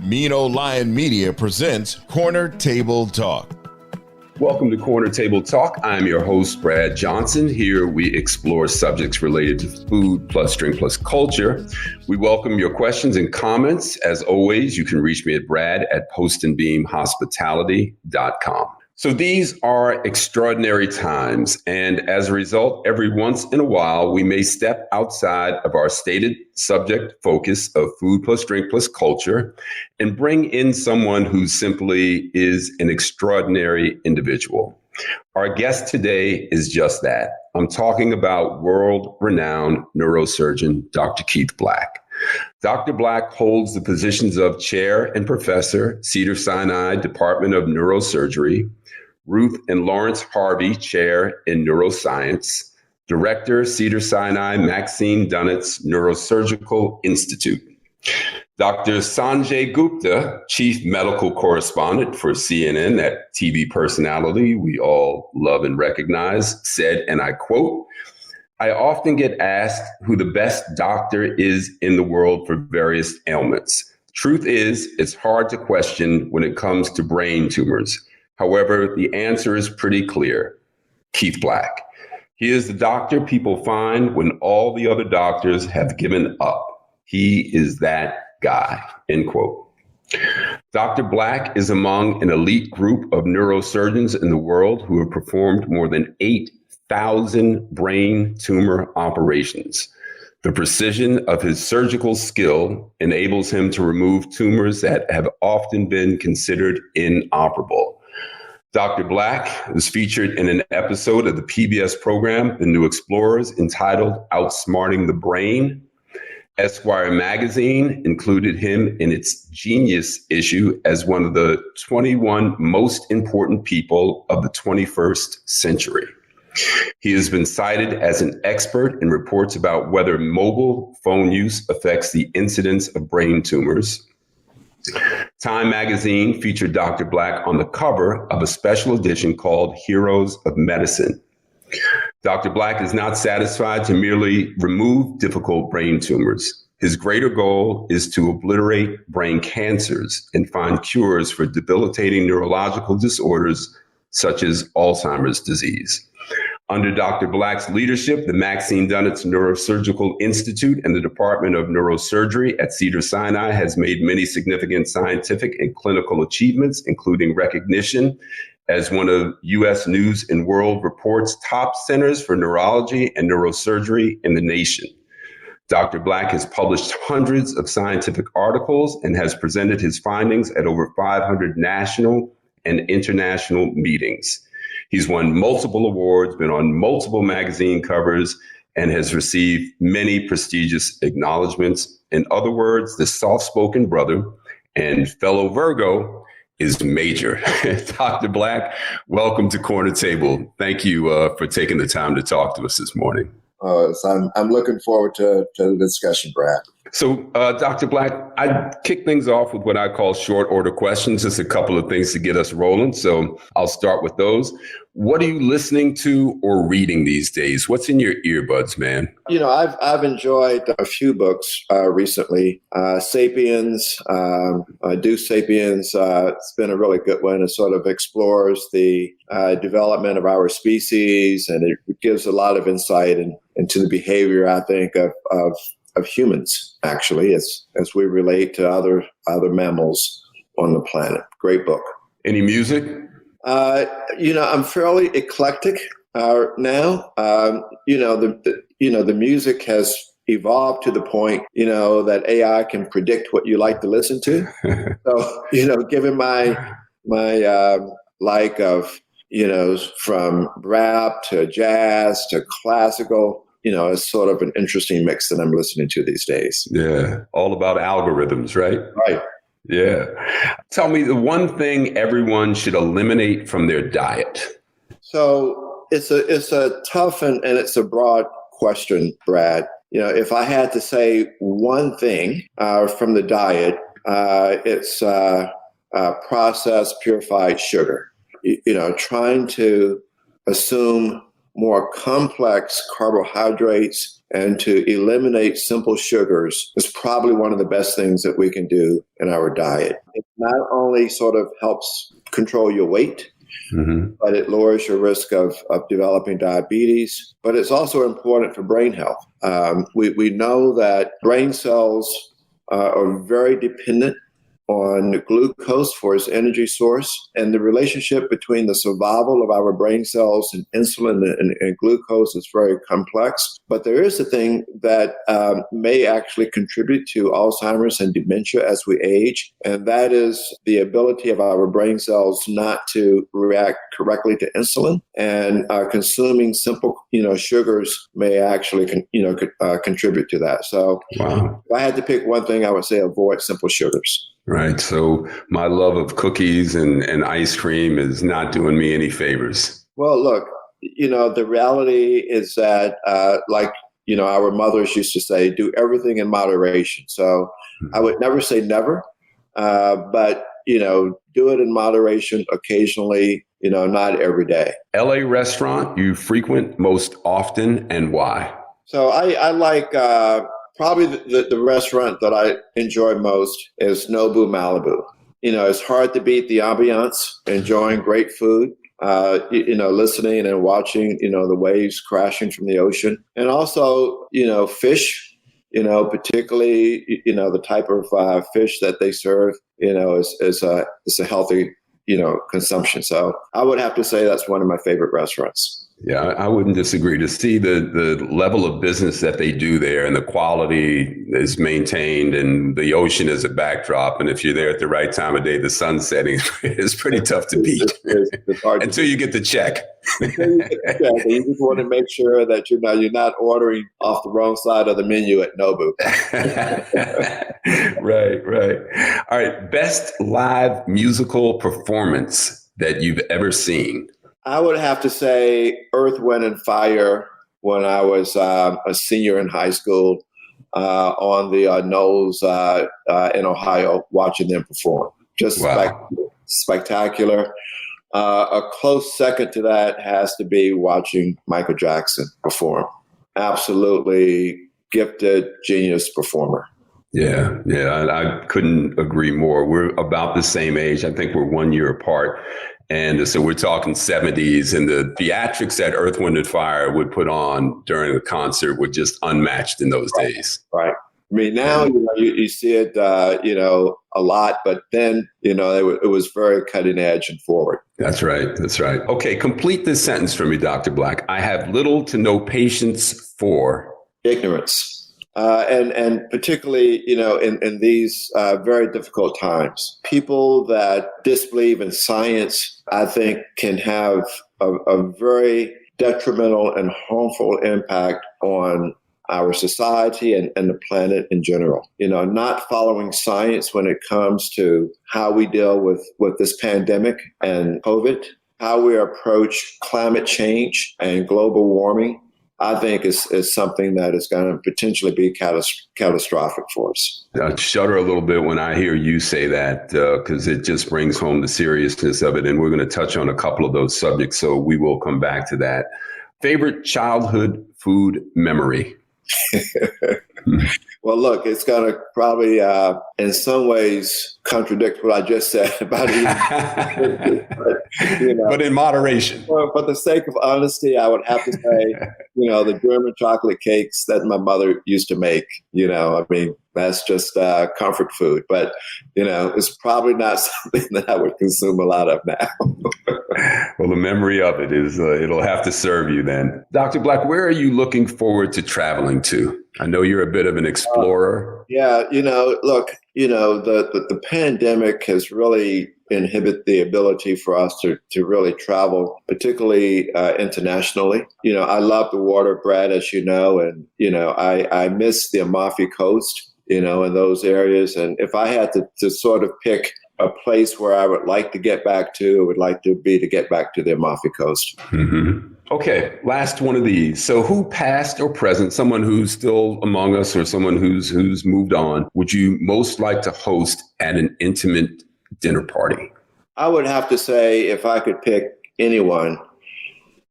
Mean Old Lion Media presents Corner Table Talk. Welcome to Corner Table Talk. I'm your host, Brad Johnson. Here we explore subjects related to food plus drink plus culture. We welcome your questions and comments. As always, you can reach me at brad@postandbeamhospitality.com. So these are extraordinary times, and as a result, every once in a while, we may step outside of our stated subject focus of food plus drink plus culture and bring in someone who simply is an extraordinary individual. Our guest today is just that. I'm talking about world-renowned neurosurgeon, Dr. Keith Black. Dr. Black holds the positions of chair and professor, Cedars-Sinai Department of Neurosurgery, Ruth and Lawrence Harvey Chair in Neuroscience, Director, Cedars-Sinai Maxine Dunitz Neurosurgical Institute. Dr. Sanjay Gupta, Chief Medical Correspondent for CNN, that TV personality we all love and recognize, said, and I quote, "I often get asked who the best doctor is in the world for various ailments. Truth is, it's hard to question when it comes to brain tumors. However, the answer is pretty clear. Keith Black. He is the doctor people find when all the other doctors have given up. He is that guy," end quote. Dr. Black is among an elite group of neurosurgeons in the world who have performed more than 8,000 brain tumor operations. The precision of his surgical skill enables him to remove tumors that have often been considered inoperable. Dr. Black was featured in an episode of the PBS program, The New Explorers, entitled Outsmarting the Brain. Esquire Magazine included him in its Genius issue as one of the 21 most important people of the 21st century. He has been cited as an expert in reports about whether mobile phone use affects the incidence of brain tumors. Time Magazine featured Dr. Black on the cover of a special edition called Heroes of Medicine. Dr. Black is not satisfied to merely remove difficult brain tumors. His greater goal is to obliterate brain cancers and find cures for debilitating neurological disorders such as Alzheimer's disease. Under Dr. Black's leadership, the Maxine Dunitz Neurosurgical Institute and the Department of Neurosurgery at Cedars-Sinai has made many significant scientific and clinical achievements, including recognition as one of U.S. News and World Report's top centers for neurology and neurosurgery in the nation. Dr. Black has published hundreds of scientific articles and has presented his findings at over 500 national and international meetings. He's won multiple awards, been on multiple magazine covers, and has received many prestigious acknowledgments. In other words, the soft-spoken brother and fellow Virgo is major. Dr. Black, welcome to Corner Table. Thank you for taking the time to talk to us this morning. So I'm looking forward to the discussion, Brad. So, Dr. Black, I kick things off with what I call short order questions, just a couple of things to get us rolling. So I'll start with those. What are you listening to or reading these days? What's in your earbuds, man? You know, I've enjoyed a few books recently. Sapiens, Do Sapiens. It's been a really good one. It sort of explores the development of our species, and it gives a lot of insight into the behavior, I think, of humans, actually, as we relate to other mammals on the planet. Great book. Any music? I'm fairly eclectic now. The music has evolved to the point, that AI can predict what you like to listen to. So, given my like of, from rap to jazz to classical, it's sort of an interesting mix that I'm listening to these days. Yeah. All about algorithms, right? Right. Yeah. Tell me the one thing everyone should eliminate from their diet. So it's a tough and it's a broad question, Brad. If I had to say one thing from the diet, it's processed purified sugar. Trying to assume more complex carbohydrates and to eliminate simple sugars is probably one of the best things that we can do in our diet. It not only sort of helps control your weight, but it lowers your risk of developing diabetes. But it's also important for brain health. We know that brain cells are very dependent on glucose for its energy source, and the relationship between the survival of our brain cells and insulin and glucose is very complex. But there is a thing that may actually contribute to Alzheimer's and dementia as we age, and that is the ability of our brain cells not to react correctly to insulin, and consuming simple, sugars may actually, contribute to that. So if I had to pick one thing, I would say avoid simple sugars. Right. So my love of cookies and ice cream is not doing me any favors. Well, look, the reality is that, our mothers used to say, do everything in moderation. So I would never say never, but, do it in moderation occasionally, not every day. LA restaurant you frequent most often and why? So I like... probably the restaurant that I enjoy most is Nobu Malibu. It's hard to beat the ambiance, enjoying great food, listening and watching, the waves crashing from the ocean. And also, fish, particularly, the type of fish that they serve, is a healthy, consumption. So I would have to say that's one of my favorite restaurants. Yeah, I wouldn't disagree. To see the level of business that they do there and the quality is maintained and the ocean is a backdrop. And if you're there at the right time of day, the sun setting is pretty tough to beat it's hard until you get the check. You just want to make sure that you're not ordering off the wrong side of the menu at Nobu. Right. All right. Best live musical performance that you've ever seen? I would have to say Earth, Wind, and Fire when I was a senior in high school on the Knolls in Ohio, watching them perform. Just spectacular. A close second to that has to be watching Michael Jackson perform. Absolutely gifted, genius performer. Yeah, I couldn't agree more. We're about the same age. I think we're 1 year apart. And so we're talking 70s, and the theatrics that Earth, Wind, and Fire would put on during the concert were just unmatched in those days. Right. I mean, now, you see it, a lot, but then, it was very cutting edge and forward. That's right. Okay. Complete this sentence for me, Dr. Black. I have little to no patience for ignorance. And particularly, in these very difficult times, people that disbelieve in science, I think, can have a very detrimental and harmful impact on our society and the planet in general. Not following science when it comes to how we deal with this pandemic and COVID, how we approach climate change and global warming, I think is something that is going to potentially be catastrophic for us. I shudder a little bit when I hear you say that because it just brings home the seriousness of it. And we're going to touch on a couple of those subjects, so we will come back to that. Favorite childhood food memory? Well, look, it's going to probably, in some ways, contradict what I just said about eating. But in moderation. For the sake of honesty, I would have to say, the German chocolate cakes that my mother used to make. That's just comfort food. But, it's probably not something that I would consume a lot of now. Well, the memory of it is, it'll have to serve you then. Dr. Black, where are you looking forward to traveling to? I know you're a bit of an explorer. Yeah, look, the pandemic has really inhibited the ability for us to really travel, particularly internationally. I love the water, Brad, as you know, and, I miss the Amalfi Coast, in those areas. And if I had to sort of pick a place where I would like to get back to, it would like to get back to the Amalfi Coast. Mm-hmm. Okay, last one of these. So who, past or present, someone who's still among us or someone who's moved on, would you most like to host at an intimate dinner party? I would have to say, if I could pick anyone,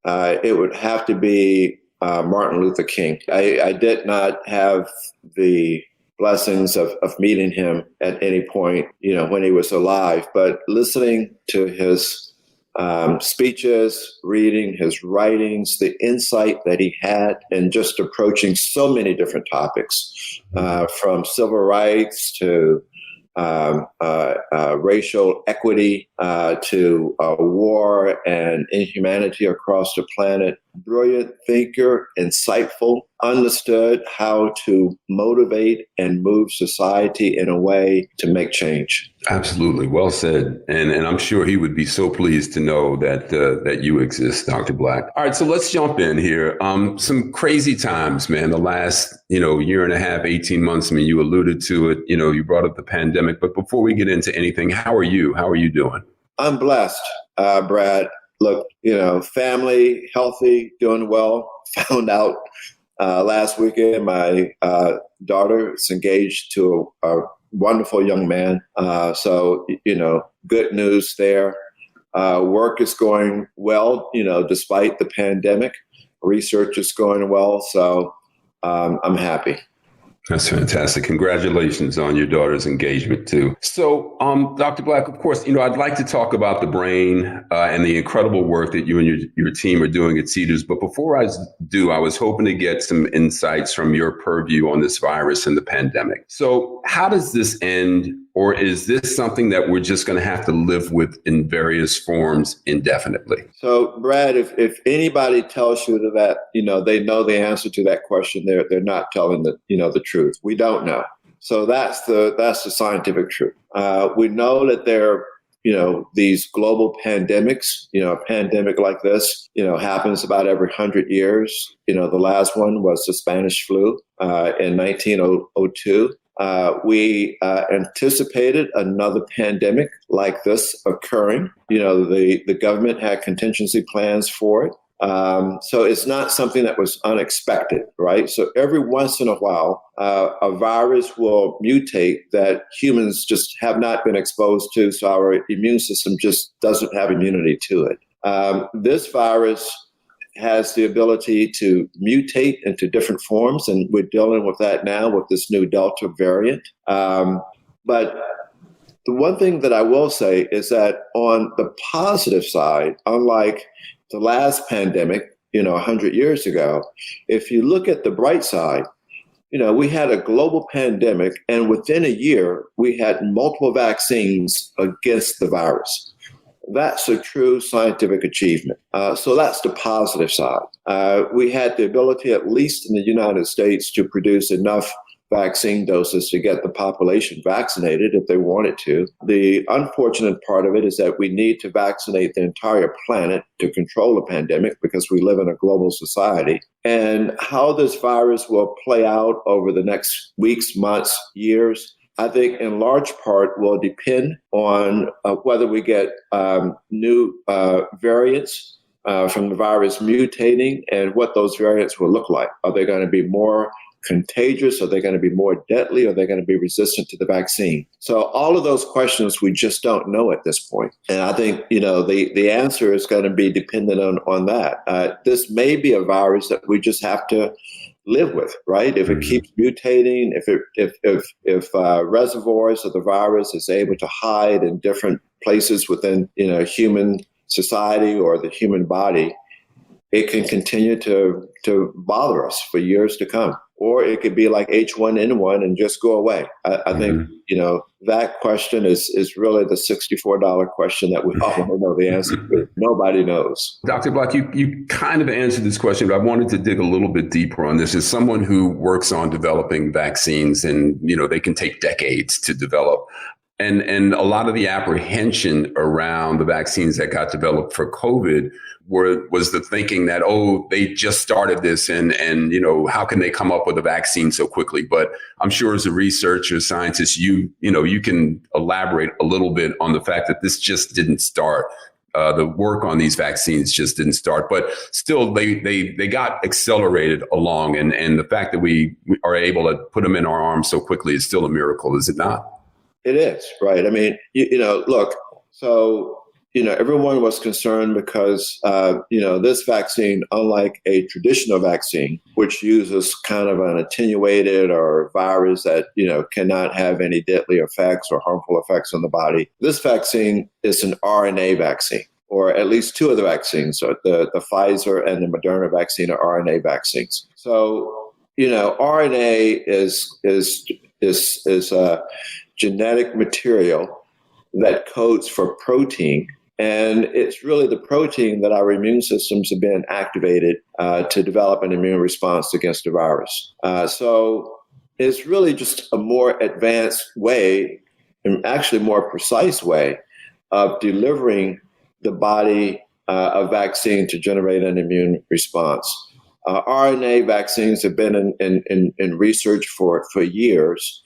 it would have to be Martin Luther King. I did not have the blessings of meeting him at any point, when he was alive, but listening to his speeches, reading his writings, the insight that he had, and just approaching so many different topics, from civil rights to racial equity, to war and inhumanity across the planet. Brilliant thinker, insightful, understood how to motivate and move society in a way to make change. Absolutely. Well said. And I'm sure he would be so pleased to know that you exist, Dr. Black. All right. So let's jump in here. Some crazy times, man, the last, year and a half, 18 months. I mean, you alluded to it, you brought up the pandemic, but before we get into anything, how are you? How are you doing? I'm blessed, Brad. Look, family, healthy, doing well. Found out last weekend my daughter is engaged to a wonderful young man. So, good news there. Work is going well, despite the pandemic. Research is going well. So I'm happy. That's fantastic. Congratulations on your daughter's engagement, too. So, Dr. Black, of course, I'd like to talk about the brain and the incredible work that you and your team are doing at Cedars. But before I do, I was hoping to get some insights from your purview on this virus and the pandemic. So how does this end? Or is this something that we're just going to have to live with in various forms indefinitely? So, Brad, if anybody tells you that, they know the answer to that question, they're not telling the truth. We don't know. So that's the scientific truth. We know that there are, these global pandemics. A pandemic like this, happens about every 100 years. The last one was the Spanish flu in 1902. We anticipated another pandemic like this occurring. The government had contingency plans for it. So it's not something that was unexpected, right? So every once in a while, a virus will mutate that humans just have not been exposed to. So our immune system just doesn't have immunity to it. This virus has the ability to mutate into different forms, and we're dealing with that now with this new Delta variant. But the one thing that I will say is that on the positive side, unlike the last pandemic, 100 years ago, if you look at the bright side, we had a global pandemic, and within a year, we had multiple vaccines against the virus. That's a true scientific achievement. So that's the positive side. We had the ability, at least in the United States, to produce enough vaccine doses to get the population vaccinated if they wanted to. The unfortunate part of it is that we need to vaccinate the entire planet to control the pandemic because we live in a global society. And how this virus will play out over the next weeks, months, years, I think in large part will depend on whether we get new variants from the virus mutating and what those variants will look like. Are they going to be more contagious? Are they going to be more deadly? Are they going to be resistant to the vaccine? So all of those questions we just don't know at this point. And I think, the answer is going to be dependent on that. This may be a virus that we just have to live with, right? If it keeps mutating, if reservoirs of the virus is able to hide in different places within, human society or the human body, it can continue to bother us for years to come. Or it could be like H1N1 and just go away. I think, that question is really the $64 question that we all want to know the answer to. Nobody knows. Dr. Black, you kind of answered this question, but I wanted to dig a little bit deeper on this. As someone who works on developing vaccines, and, they can take decades to develop. And a lot of the apprehension around the vaccines that got developed for COVID was the thinking that, they just started this and how can they come up with a vaccine so quickly? But I'm sure as a researcher, scientist, you can elaborate a little bit on the fact that this just didn't start. The work on these vaccines just didn't start, but still they got accelerated along. And the fact that we are able to put them in our arms so quickly is still a miracle, is it not? It is, right? I mean, look, so everyone was concerned because, this vaccine, unlike a traditional vaccine, which uses kind of an attenuated or virus that, cannot have any deadly effects or harmful effects on the body, this vaccine is an RNA vaccine, or at least two of the vaccines. So the Pfizer and the Moderna vaccine are RNA vaccines. So, RNA is a genetic material that codes for protein. And it's really the protein that our immune systems have been activated to develop an immune response against the virus. So it's really just a more advanced way, and actually more precise way, of delivering the body a vaccine to generate an immune response. RNA vaccines have been in research for years.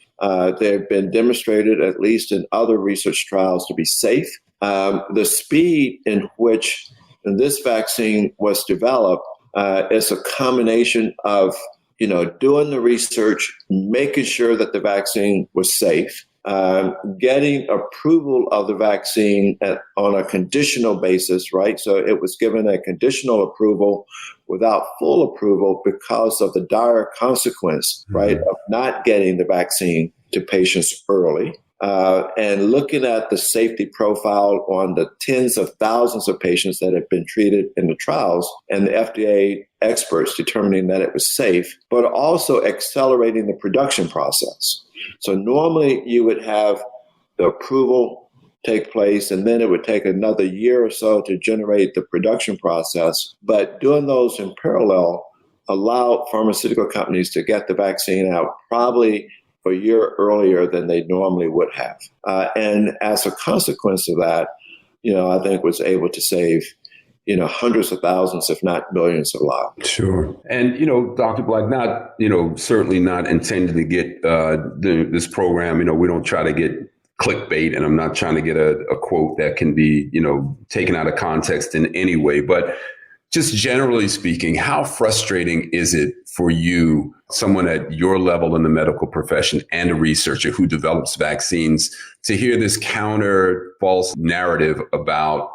They've been demonstrated, at least in other research trials, to be safe. The speed in which this vaccine was developed is a combination of, doing the research, making sure that the vaccine was safe, getting approval of the vaccine on a conditional basis, right? So it was given a conditional approval without full approval because of the dire consequence, right, of not getting the vaccine to patients early. And looking at the safety profile on the tens of thousands of patients that have been treated in the trials, and the FDA experts determining that it was safe, but also accelerating the production process. So normally you would have the approval take place, and then it would take another year or so to generate the production process. But doing those in parallel allow pharmaceutical companies to get the vaccine out probably a year earlier than they normally would have. And as a consequence of that, I think was able to save, hundreds of thousands, if not millions of lives. Sure. And, Dr. Black, not, certainly not intending to get this program, we don't try to get clickbait, and I'm not trying to get a quote that can be, taken out of context in any way. But just generally speaking, how frustrating is it for you, someone at your level in the medical profession and a researcher who develops vaccines, to hear this counter false narrative about,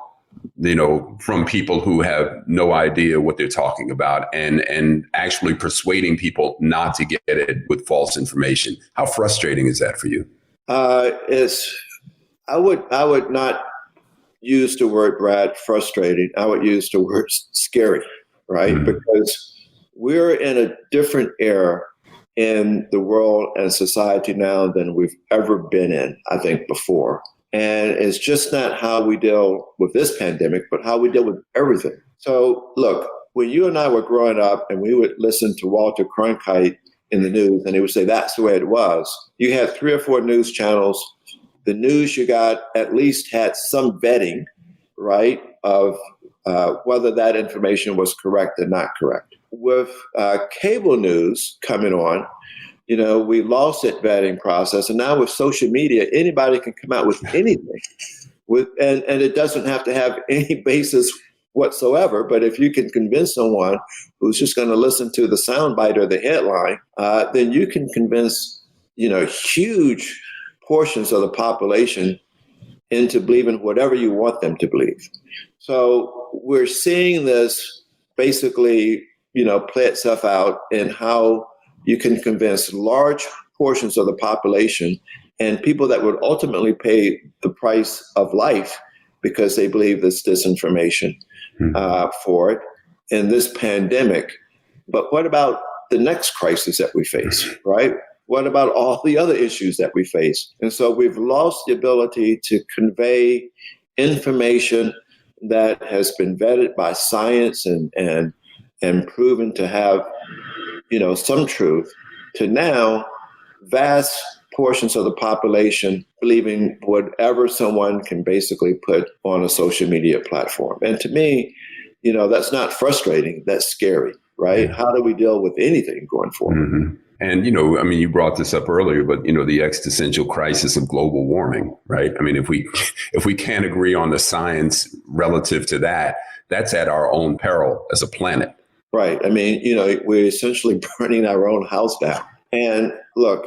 from people who have no idea what they're talking about, and actually persuading people not to get it with false information? How frustrating is that for you? I would not use the word, Brad, frustrating. I would use the word scary, right? Mm-hmm. Because we're in a different era in the world and society now than we've ever been in, I think, before. And it's just not how we deal with this pandemic, but how we deal with everything. So look, when you and I were growing up and we would listen to Walter Cronkite in the news, and he would say, that's the way it was. You had 3 or 4 news channels. The news you got at least had some vetting, right, of whether that information was correct or not correct. With cable news coming on, we lost that vetting process. And now with social media, anybody can come out with anything. And it doesn't have to have any basis whatsoever. But if you can convince someone who's just going to listen to the soundbite or the headline, then you can convince, huge portions of the population into believing whatever you want them to believe. So we're seeing this basically, play itself out in how you can convince large portions of the population and people that would ultimately pay the price of life because they believe this disinformation for it in this pandemic. But what about the next crisis that we face, right? What about all the other issues that we face? And so we've lost the ability to convey information that has been vetted by science and proven to have, some truth, to now vast portions of the population believing whatever someone can basically put on a social media platform. And to me, that's not frustrating, that's scary, right? Yeah. How do we deal with anything going forward? Mm-hmm. And, you brought this up earlier, but, the existential crisis of global warming, right? I mean, if we can't agree on the science relative to that, that's at our own peril as a planet. Right. I mean, we're essentially burning our own house down. And look,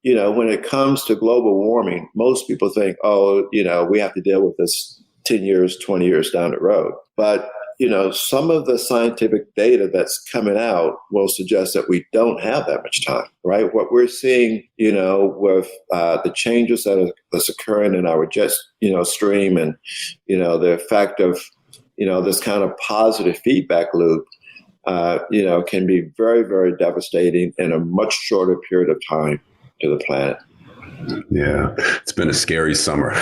when it comes to global warming, most people think, we have to deal with this 10 years, 20 years down the road. But, some of the scientific data that's coming out will suggest that we don't have that much time, right? What we're seeing, with the changes that's occurring in our jet, stream and, the effect of, this kind of positive feedback loop, can be very, very devastating in a much shorter period of time to the planet. Yeah, it's been a scary summer.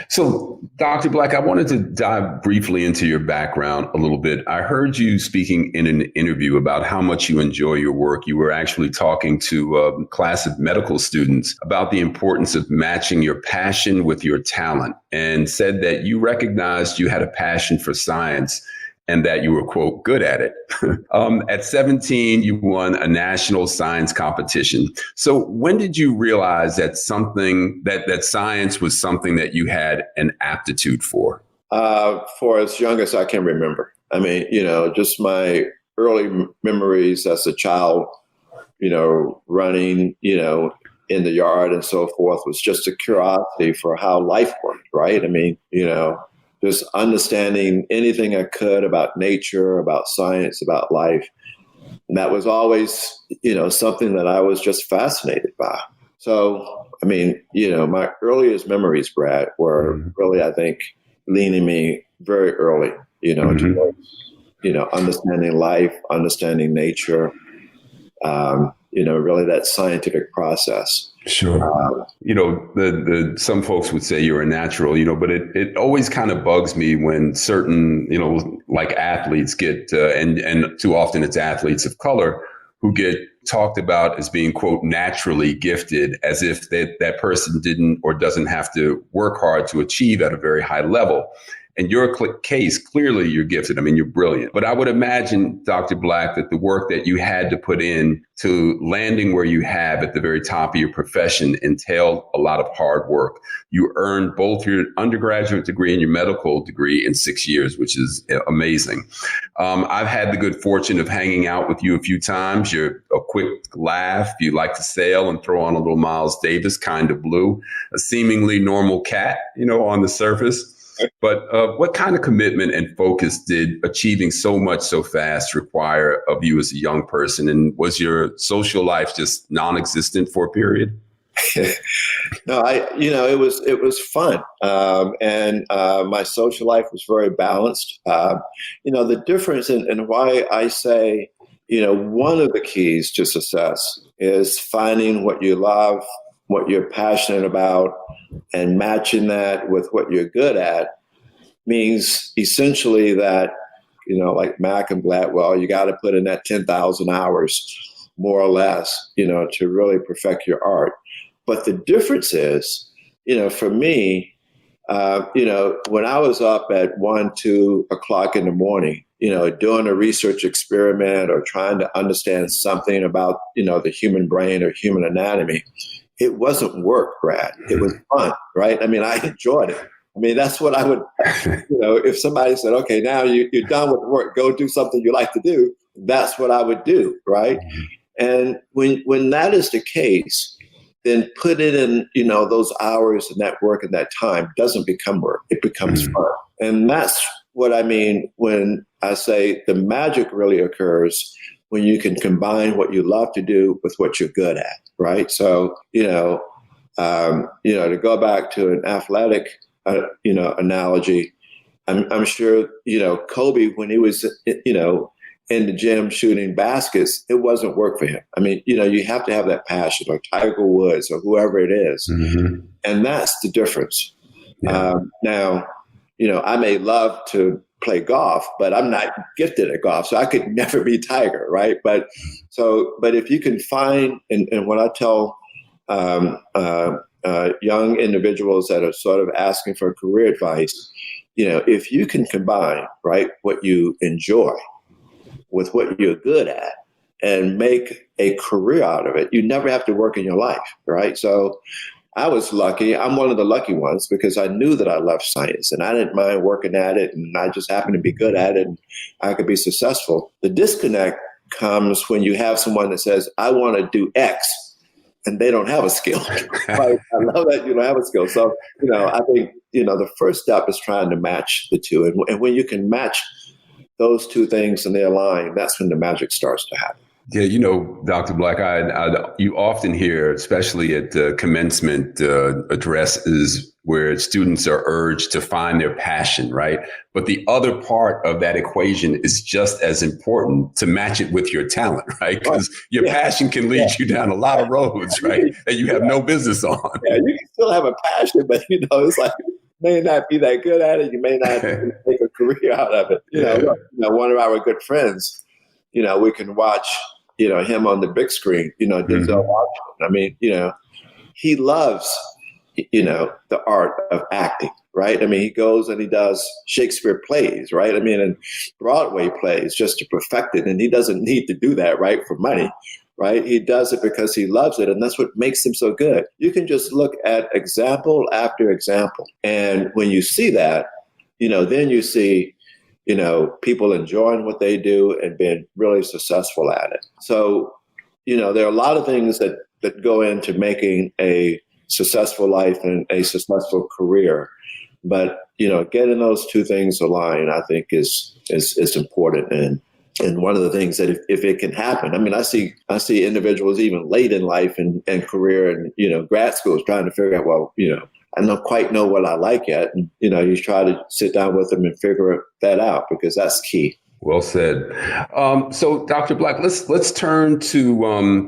So, Dr. Black, I wanted to dive briefly into your background a little bit. I heard you speaking in an interview about how much you enjoy your work. You were actually talking to a class of medical students about the importance of matching your passion with your talent, and said that you recognized you had a passion for science and that you were, quote, good at it. At 17, you won a national science competition. So when did you realize that that science was something that you had an aptitude for? For as young as I can remember. I mean, just my early memories as a child, running, in the yard and so forth was just a curiosity for how life worked, right? I mean, just understanding anything I could about nature, about science, about life. And that was always, something that I was just fascinated by. So, I mean, my earliest memories, Brad, were really, I think, leaning me very early, towards, understanding life, understanding nature, really that scientific process. Sure. The some folks would say you're a natural, but it always kind of bugs me when certain, like athletes get, and too often it's athletes of color who get talked about as being, quote, naturally gifted, as if that person didn't or doesn't have to work hard to achieve at a very high level. In your case, clearly you're gifted. I mean, you're brilliant. But I would imagine, Dr. Black, that the work that you had to put in to landing where you have at the very top of your profession entailed a lot of hard work. You earned both your undergraduate degree and your medical degree in 6 years, which is amazing. I've had the good fortune of hanging out with you a few times. You're a quick laugh. You like to sail and throw on a little Miles Davis, kind of blue, a seemingly normal cat, on the surface. But what kind of commitment and focus did achieving so much so fast require of you as a young person? And was your social life just non-existent for a period? No, it was fun. And my social life was very balanced. The difference and why I say, one of the keys to success is finding what you love, what you're passionate about, and matching that with what you're good at means essentially that, like Mac and Gladwell, you got to put in that 10,000 hours, more or less, to really perfect your art. But the difference is, for me, when I was up at 1, 2 o'clock in the morning, doing a research experiment or trying to understand something about, the human brain or human anatomy, it wasn't work, Brad. It was fun, right? I mean, I enjoyed it. I mean, that's what I would, if somebody said, okay, now you're done with work, go do something you like to do. That's what I would do, right? And when that is the case, then put it in, those hours and that work and that time doesn't become work. It becomes fun. And that's what I mean when I say the magic really occurs when you can combine what you love to do with what you're good at, right? So, to go back to an athletic, analogy, I'm sure, Kobe, when he was, in the gym shooting baskets, it wasn't work for him. I mean, you have to have that passion, or Tiger Woods or whoever it is. And that's the difference. Yeah. Now, I may love to play golf, but I'm not gifted at golf, so I could never be Tiger, right? But if you can find, and when I tell young individuals that are sort of asking for career advice, if you can combine, right, what you enjoy with what you're good at and make a career out of it, you never have to work in your life, right? So I was lucky. I'm one of the lucky ones because I knew that I loved science and I didn't mind working at it, and I just happened to be good at it and I could be successful. The disconnect comes when you have someone that says, I want to do X, and they don't have a skill. Right? I love that you don't have a skill. So, I think, the first step is trying to match the two. And when you can match those two things and they align, that's when the magic starts to happen. Yeah, Dr. Black, you often hear, especially at commencement addresses, where students are urged to find their passion, right? But the other part of that equation is just as important, to match it with your talent, right? Because your passion can lead you down a lot of roads, right, that you have no business on. Yeah, you can still have a passion, but it's like, you may not be that good at it. You may not make a career out of it. One of our good friends, we can watch, him on the big screen, Denzel Washington. I mean, he loves, the art of acting, right? I mean, he goes and he does Shakespeare plays, right? I mean, and Broadway plays just to perfect it. And he doesn't need to do that, right, for money, right? He does it because he loves it. And that's what makes him so good. You can just look at example after example. And when you see that, then you see, people enjoying what they do and being really successful at it. So, there are a lot of things that go into making a successful life and a successful career. But, getting those two things aligned, I think is important. And one of the things that if it can happen, I mean, I see individuals even late in life and career and, grad schools trying to figure out, well, I don't quite know what I like yet. And, you try to sit down with them and figure that out, because that's key. Well said. So, Dr. Black, let's turn to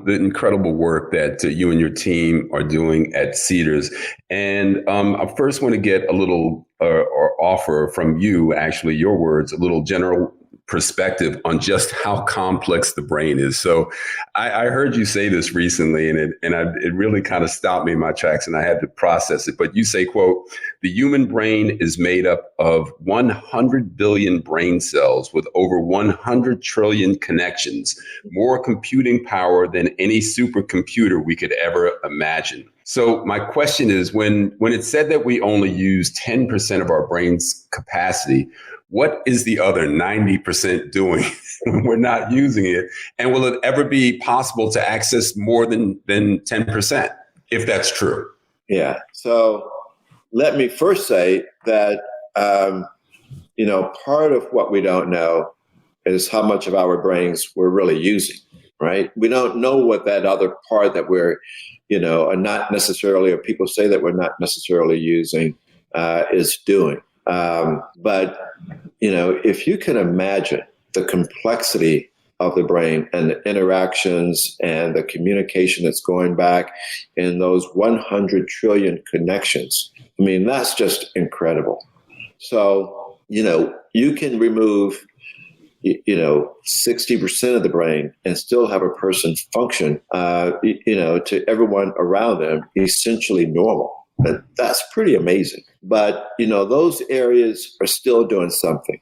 the incredible work that you and your team are doing at Cedars. And I first want to get a little or offer from you, actually, your words, a little general perspective on just how complex the brain is. So I heard you say this recently, and it really kind of stopped me in my tracks, and I had to process it. But you say, quote, "The human brain is made up of 100 billion brain cells with over 100 trillion connections, more computing power than any supercomputer we could ever imagine." So my question is, when it's said that we only use 10% of our brain's capacity, what is the other 90% doing when we're not using it? And will it ever be possible to access more than 10%, if that's true? Yeah. So let me first say that, part of what we don't know is how much of our brains we're really using, right? We don't know what that other part that we're, are not necessarily, or people say that we're not necessarily using, is doing. But, if you can imagine the complexity of the brain and the interactions and the communication that's going back in those 100 trillion connections, I mean, that's just incredible. So, you can remove, 60% of the brain and still have a person function, to everyone around them, essentially normal. And that's pretty amazing. But, those areas are still doing something.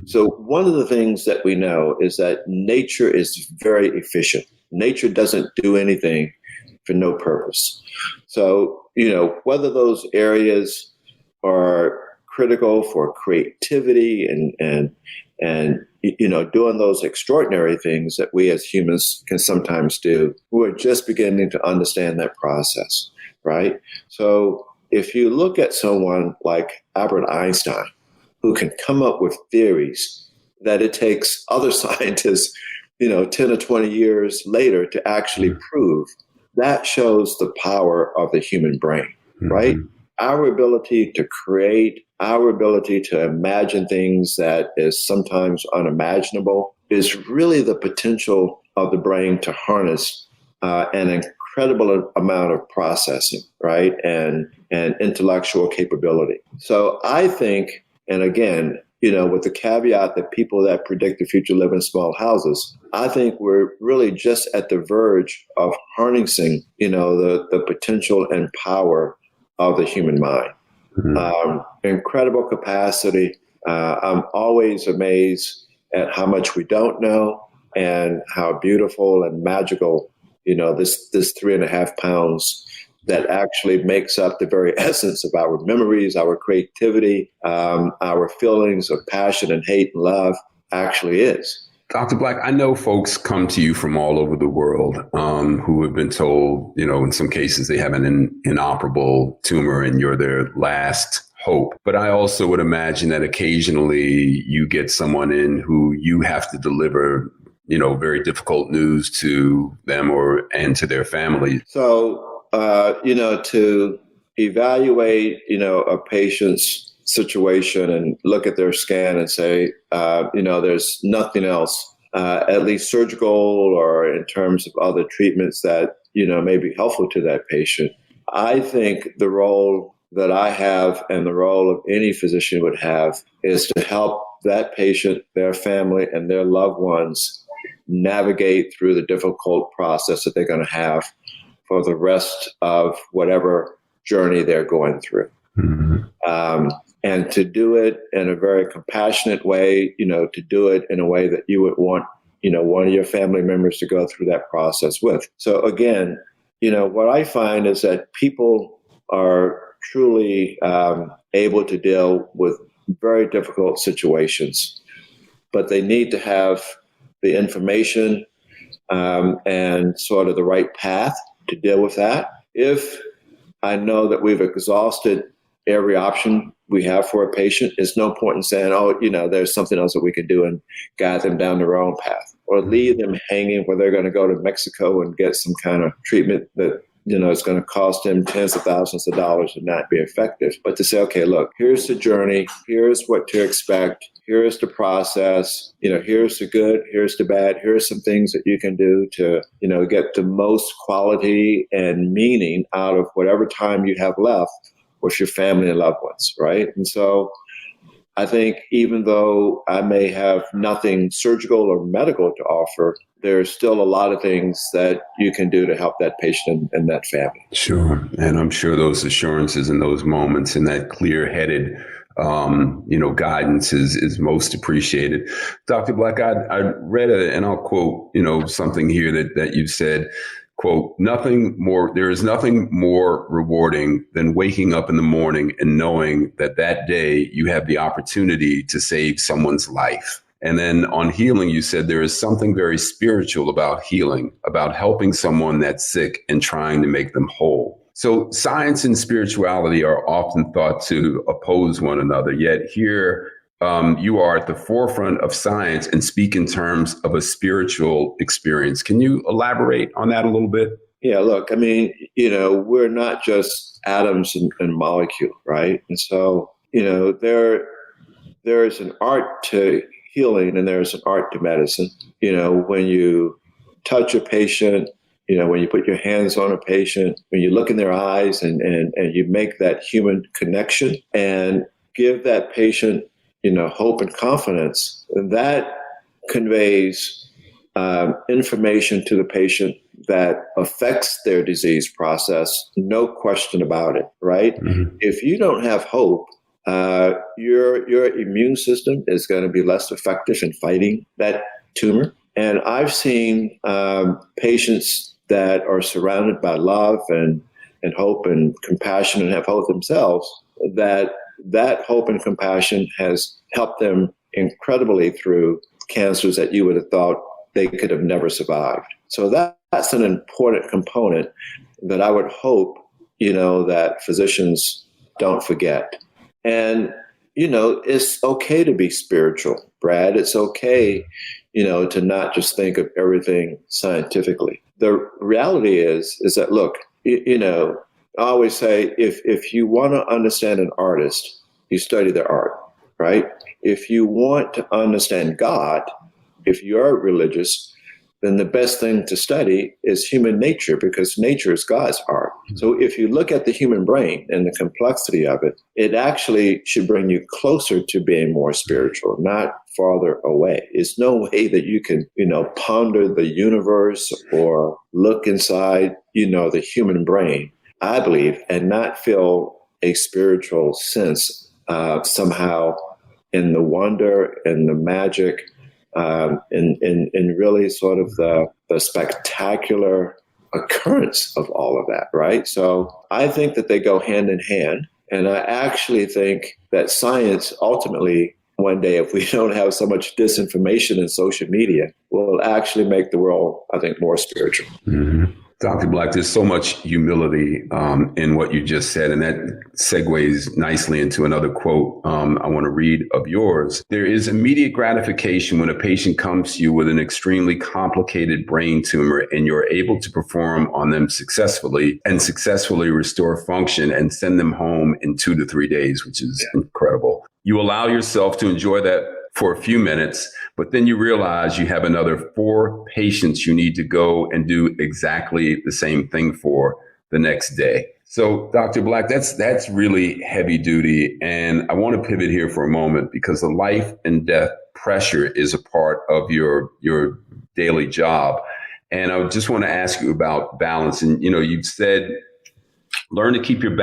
So one of the things that we know is that nature is very efficient. Nature doesn't do anything for no purpose. So, whether those areas are critical for creativity and doing those extraordinary things that we as humans can sometimes do, we're just beginning to understand that process. Right? So if you look at someone like Albert Einstein, who can come up with theories that it takes other scientists, 10 or 20 years later to actually prove, that shows the power of the human brain, right? Our ability to create, our ability to imagine things that is sometimes unimaginable is really the potential of the brain to harness an incredible amount of processing, right? And intellectual capability. So I think, and again, with the caveat that people that predict the future live in small houses, I think we're really just at the verge of harnessing, the potential and power of the human mind. Incredible capacity. I'm always amazed at how much we don't know and how beautiful and magical, this 3.5 pounds that actually makes up the very essence of our memories, our creativity, our feelings of passion and hate and love actually is. Dr. Black, I know folks come to you from all over the world who have been told, in some cases they have an inoperable tumor and you're their last hope. But I also would imagine that occasionally you get someone in who you have to deliver, very difficult news to them and to their family. So, to evaluate, a patient's situation and look at their scan and say, there's nothing else, at least surgical or in terms of other treatments that, may be helpful to that patient. I think the role that I have and the role of any physician would have is to help that patient, their family, and their loved ones navigate through the difficult process that they're going to have for the rest of whatever journey they're going through. Mm-hmm. And to do it in a very compassionate way, to do it in a way that you would want, one of your family members to go through that process with. So again, what I find is that people are truly able to deal with very difficult situations, but they need to have the information and sort of the right path to deal with that. If I know that we've exhausted every option we have for a patient, there's no point in saying, there's something else that we can do and guide them down their own path, or leave them hanging where they're going to go to Mexico and get some kind of treatment that, it's going to cost them tens of thousands of dollars and not be effective. But to say, okay, look, here's the journey, here's what to expect, here's the process, here's the good, here's the bad, here's some things that you can do to, get the most quality and meaning out of whatever time you have left with your family and loved ones, right? And so I think even though I may have nothing surgical or medical to offer, there's still a lot of things that you can do to help that patient and that family. Sure. And I'm sure those assurances in those moments and that clear-headed, guidance is most appreciated. Dr. Black, I read and I'll quote, something here that you said, quote, there is nothing more rewarding than waking up in the morning and knowing that day you have the opportunity to save someone's life. And then on healing, you said there is something very spiritual about healing, about helping someone that's sick and trying to make them whole. So science and spirituality are often thought to oppose one another, yet here you are at the forefront of science and speak in terms of a spiritual experience. Can you elaborate on that a little bit? Yeah, look, I mean, we're not just atoms and molecules, right? And so, there is an art to healing and there's an art to medicine. When you touch a patient, when you put your hands on a patient, when you look in their eyes and you make that human connection and give that patient, hope and confidence, that conveys information to the patient that affects their disease process, no question about it, right? Mm-hmm. If you don't have hope, your immune system is going to be less effective in fighting that tumor. And I've seen patients that are surrounded by love and hope and compassion and have hope themselves, that hope and compassion has helped them incredibly through cancers that you would have thought they could have never survived. So that's an important component that I would hope, that physicians don't forget. And, it's okay to be spiritual, Brad. It's okay, to not just think of everything scientifically. The reality is that, look, I always say if you want to understand an artist, you study their art, right? If you want to understand God, if you're religious, then the best thing to study is human nature, because nature is God's art. So if you look at the human brain and the complexity of it, it actually should bring you closer to being more spiritual, not farther away. There's no way that you can, ponder the universe or look inside, the human brain, I believe, and not feel a spiritual sense somehow in the wonder and the magic, in really sort of the spectacular occurrence of all of that, right? So I think that they go hand in hand. And I actually think that science ultimately one day, if we don't have so much disinformation in social media, will actually make the world, I think, more spiritual. Mm-hmm. Dr. Black, there's so much humility in what you just said, and that segues nicely into another quote I want to read of yours. There is immediate gratification when a patient comes to you with an extremely complicated brain tumor and you're able to perform on them successfully and successfully restore function and send them home in 2 to 3 days, which is incredible. You allow yourself to enjoy that for a few minutes, but then you realize you have another 4 patients you need to go and do exactly the same thing for the next day. So, Dr. Black, that's really heavy duty. And I want to pivot here for a moment because the life and death pressure is a part of your daily job. And I just want to ask you about balance. And, you've said, learn to keep your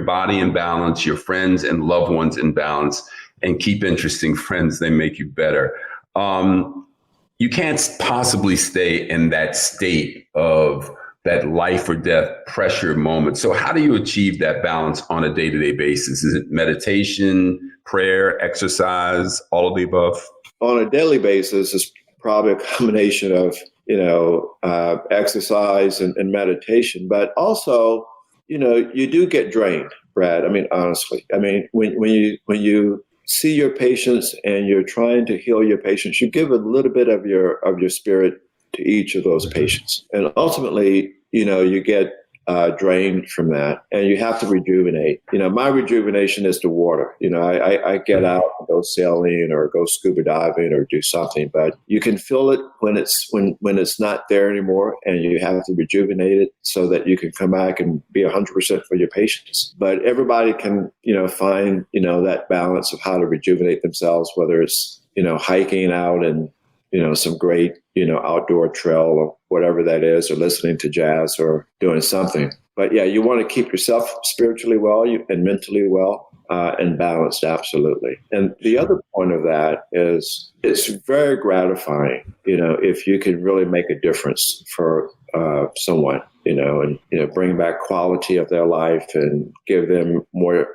body in balance, your friends and loved ones in balance, and keep interesting friends. They make you better. You can't possibly stay in that state of that life or death pressure moment. So how do you achieve that balance on a day-to-day basis? Is it meditation, prayer, exercise, all of the above? On a daily basis, it's probably a combination of, exercise and meditation, but also, you do get drained, Brad. I mean, honestly, when you see your patients and you're trying to heal your patients, you give a little bit of your spirit to each of those patients. And ultimately, you get drained from that and you have to rejuvenate. My rejuvenation is the water. I get out and go sailing or go scuba diving or do something, but you can feel it when it's not there anymore, and you have to rejuvenate it so that you can come back and be 100% for your patients. But everybody can, find, that balance of how to rejuvenate themselves, whether it's, hiking out and, some great, outdoor trail or whatever that is, or listening to jazz or doing something. But yeah, you want to keep yourself spiritually well and mentally well and balanced, absolutely. And the other point of that is it's very gratifying, if you can really make a difference for someone, and, bring back quality of their life and give them more,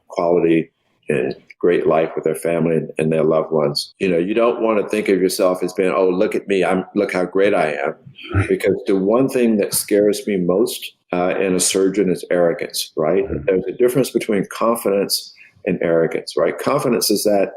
quality and great life with their family and their loved ones. You don't want to think of yourself as being, oh, look at me, look how great I am. Because the one thing that scares me most in a surgeon is arrogance, right? There's a difference between confidence and arrogance, right? Confidence is that,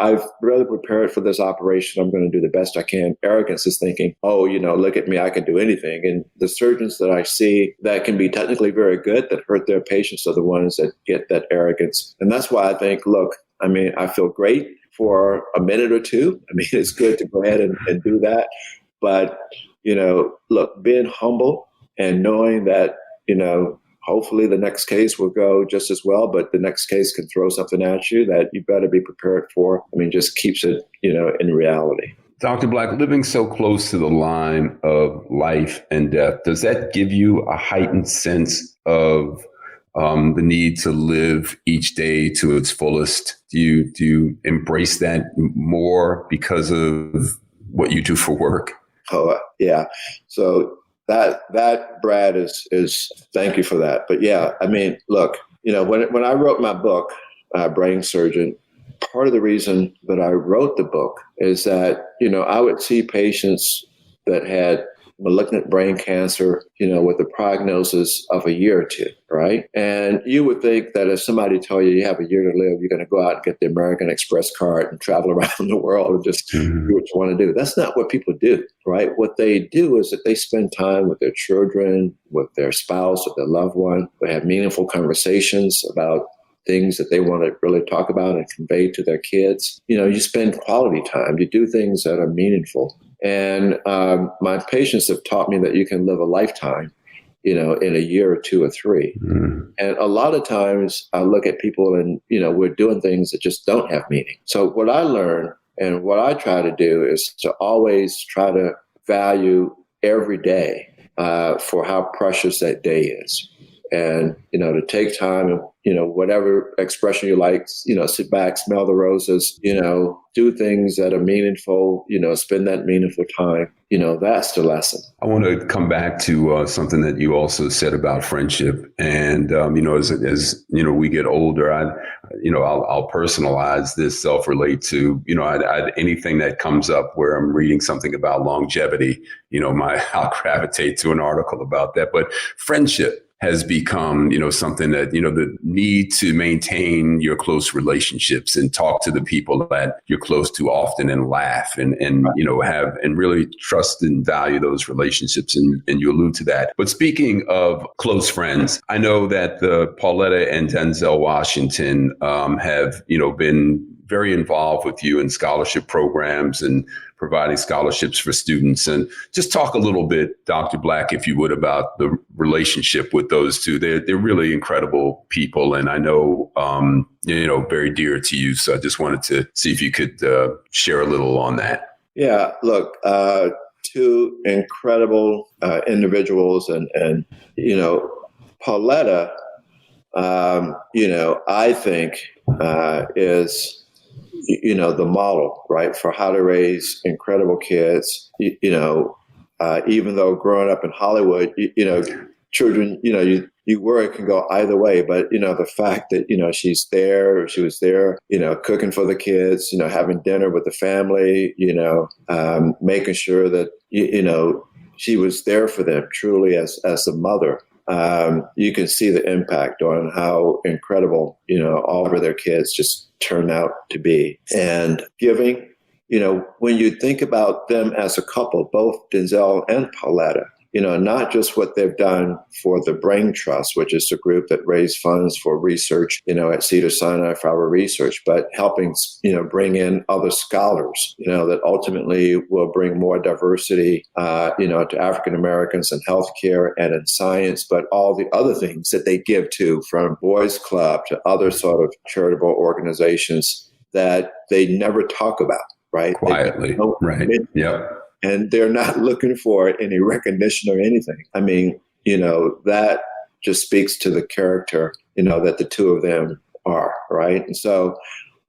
I've really prepared for this operation. I'm going to do the best I can. Arrogance is thinking, oh, look at me, I can do anything. And the surgeons that I see that can be technically very good that hurt their patients are the ones that get that arrogance. And that's why I think, look, I feel great for a minute or two. It's good to go ahead and do that. But, look, being humble and knowing that, hopefully the next case will go just as well, but the next case can throw something at you that you better be prepared for. Just keeps it, in reality. Dr. Black, living so close to the line of life and death, does that give you a heightened sense of the need to live each day to its fullest? Do you embrace that more because of what you do for work? Oh, yeah. So that Brad is thank you for that. But yeah, look, when I wrote my book, Brain Surgeon, part of the reason that I wrote the book is that, I would see patients that had malignant brain cancer, with a prognosis of a year or two, right? And you would think that if somebody told you have a year to live, you're going to go out and get the American Express card and travel around the world and just do what you want to do. That's not what people do, right? What they do is that they spend time with their children, with their spouse, with their loved one. They have meaningful conversations about things that they want to really talk about and convey to their kids. You spend quality time. You do things that are meaningful. And my patients have taught me that you can live a lifetime, in a year or 2 or 3. And a lot of times I look at people and, we're doing things that just don't have meaning. So what I learned and what I try to do is to always try to value every day for how precious that day is. and, to take time and, whatever expression you like, sit back, smell the roses, do things that are meaningful, spend that meaningful time. That's the lesson. I want to come back to something that you also said about friendship. And, as we get older, I'll personalize this, self-relate to, anything that comes up where I'm reading something about longevity, I'll gravitate to an article about that. But friendship has become, something that, the need to maintain your close relationships and talk to the people that you're close to often and laugh and have and really trust and value those relationships. And you allude to that. But speaking of close friends, I know that Pauletta and Denzel Washington have, been very involved with you in scholarship programs and providing scholarships for students. And just talk a little bit, Dr. Black, if you would, about the relationship with those two. They're really incredible people. And I know, very dear to you. So I just wanted to see if you could share a little on that. Yeah, look, two incredible individuals. And Pauletta, I think is the model, right, for how to raise incredible kids. Even though growing up in Hollywood, children, you worry it can go either way. But the fact that she was there, cooking for the kids, having dinner with the family, making sure that she was there for them truly as a mother. You can see the impact on how incredible, all of their kids just turn out to be. And giving, when you think about them as a couple, both Denzel and Pauletta, not just what they've done for the Brain Trust, which is the group that raised funds for research, at Cedars-Sinai for our research, but helping, bring in other scholars, that ultimately will bring more diversity, to African Americans in healthcare and in science, but all the other things that they give to, from Boys Club to other sort of charitable organizations that they never talk about, right? Quietly, right? Yep. And they're not looking for any recognition or anything. I mean, that just speaks to the character, that the two of them are, right? And so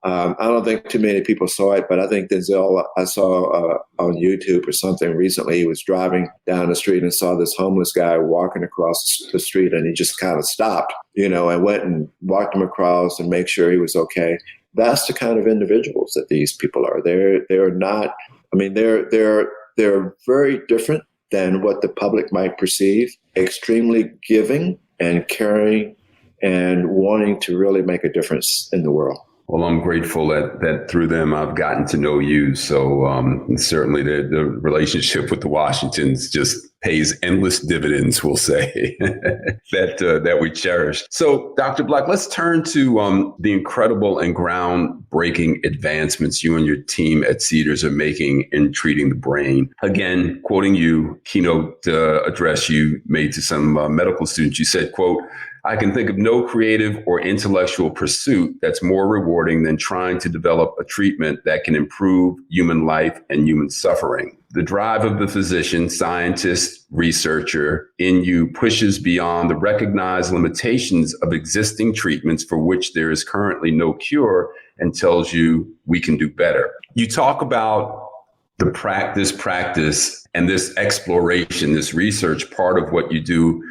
I don't think too many people saw it, but I think Denzel, I saw on YouTube or something recently, he was driving down the street and saw this homeless guy walking across the street, and he just kind of stopped, and went and walked him across and make sure he was okay. That's the kind of individuals that these people are. They're not, I mean, they're very different than what the public might perceive, extremely giving and caring and wanting to really make a difference in the world. Well, I'm grateful that through them I've gotten to know you. So certainly the relationship with the Washingtons just pays endless dividends, we'll say, that we cherish. So, Dr. Black, let's turn to the incredible and groundbreaking advancements you and your team at Cedars are making in treating the brain. Again, quoting you, keynote address you made to some medical students, you said, quote, "I can think of no creative or intellectual pursuit that's more rewarding than trying to develop a treatment that can improve human life and human suffering. The drive of the physician, scientist, researcher in you pushes beyond the recognized limitations of existing treatments for which there is currently no cure and tells you we can do better." You talk about this practice and this exploration, this research, part of what you do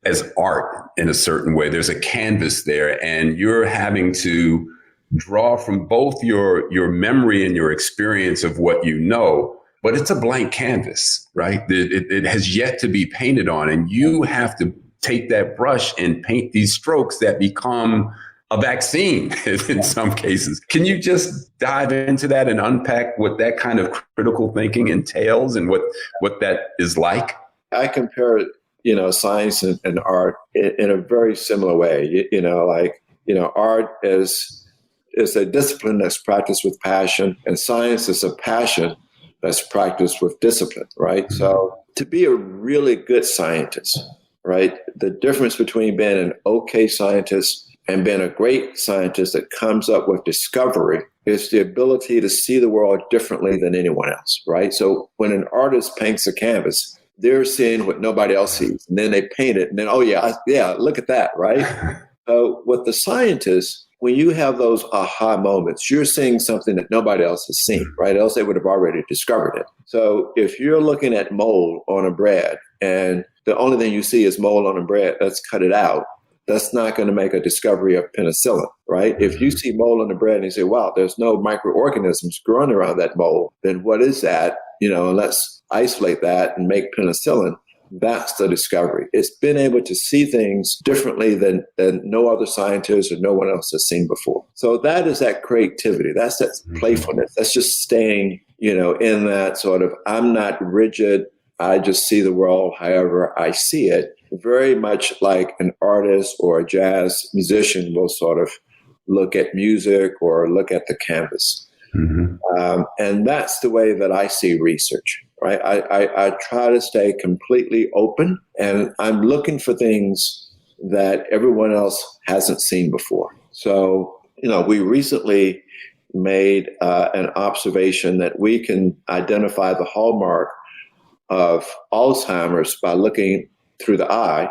as art in a certain way. There's a canvas there, and you're having to draw from both your memory and your experience of what you know, but it's a blank canvas, right? It has yet to be painted on, and you have to take that brush and paint these strokes that become a vaccine in some cases. Can you just dive into that and unpack what that kind of critical thinking entails and what that is like? I compare it, science and art in a very similar way. Art is a discipline that's practiced with passion, and science is a passion that's practiced with discipline, right? Mm-hmm. So to be a really good scientist, right, the difference between being an okay scientist and being a great scientist that comes up with discovery is the ability to see the world differently than anyone else, right? So when an artist paints a canvas, they're seeing what nobody else sees. And then they paint it. And then, look at that, right? So with the scientists, when you have those aha moments, you're seeing something that nobody else has seen, right? Else they would have already discovered it. So if you're looking at mold on a bread and the only thing you see is mold on a bread, let's cut it out. That's not going to make a discovery of penicillin, right? If you see mold on the bread and you say, wow, there's no microorganisms growing around that mold, then what is that? And let's isolate that and make penicillin. That's the discovery. It's been able to see things differently than no other scientist or no one else has seen before. So that is that creativity. That's that playfulness. That's just staying, in that sort of, I'm not rigid. I just see the world however I see it. Very much like an artist or a jazz musician will sort of look at music or look at the canvas. And that's the way that I see research, right? I try to stay completely open, and I'm looking for things that everyone else hasn't seen before. So, we recently made an observation that we can identify the hallmark of Alzheimer's by looking through the eye.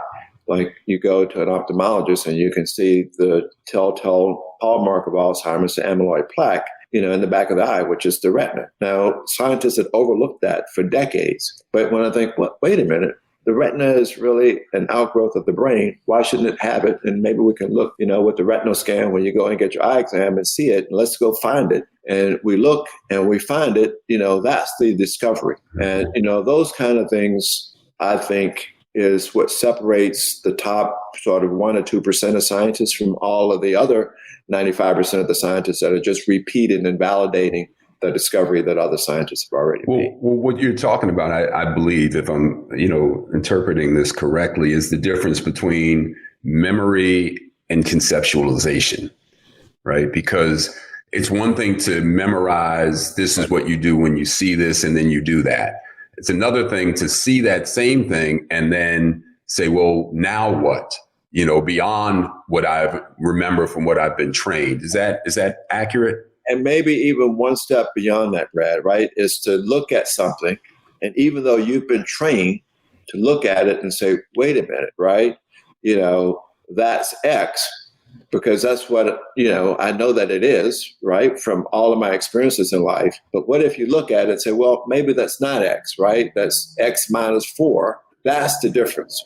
Like you go to an ophthalmologist and you can see the telltale hallmark of Alzheimer's, the amyloid plaque, in the back of the eye, which is the retina. Now, scientists had overlooked that for decades. But when I think, well, wait a minute, the retina is really an outgrowth of the brain. Why shouldn't it have it? And maybe we can look, with the retinal scan when you go and get your eye exam and see it. And let's go find it. And we look and we find it, that's the discovery. And, those kind of things, I think, is what separates the top sort of 1 or 2% of scientists from all of the other 95% of the scientists that are just repeating and validating the discovery that other scientists have already made. Well, what you're talking about, I believe, if I'm, interpreting this correctly, is the difference between memory and conceptualization, right? Because it's one thing to memorize, this is what you do when you see this, and then you do that. It's another thing to see that same thing and then say, well, now what? Beyond what I remember from what I've been trained. Is that accurate? And maybe even one step beyond that, Brad, right, is to look at something. And even though you've been trained to look at it and say, wait a minute, right, that's X, because that's what, I know that it is, right, from all of my experiences in life. But what if you look at it and say, well, maybe that's not X, right? That's X minus 4. That's the difference.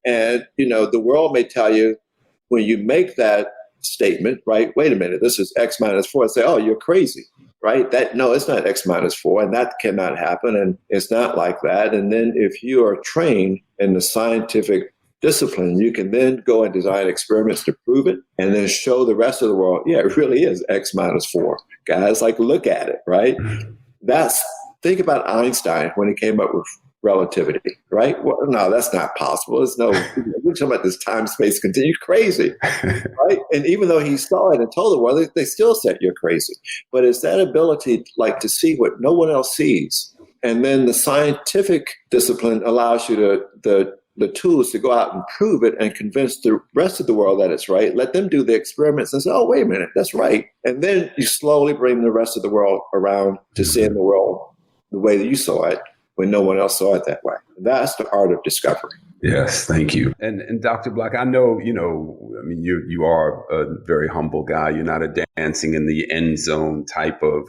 And, the world may tell you when you make that statement, right, wait a minute, this is X minus 4, and say, oh, you're crazy, right? No, it's not X minus 4, and that cannot happen, and it's not like that. And then if you are trained in the scientific discipline, you can then go and design experiments to prove it and then show the rest of the world, yeah, it really is X minus 4. Guys, look at it, right? Think about Einstein when he came up with relativity, right? Well, no, that's not possible. We're talking about this time-space continuum. Crazy, right? And even though he saw it and told the world, they still said you're crazy. But it's that ability to see what no one else sees. And then the scientific discipline allows you the tools to go out and prove it and convince the rest of the world that it's right. Let them do the experiments and say, oh, wait a minute, that's right. And then you slowly bring the rest of the world around to seeing the world the way that you saw it when no one else saw it that way. That's the art of discovery. Yes, thank you. And Dr. Black, I know, you are a very humble guy. You're not a dancing in the end zone type of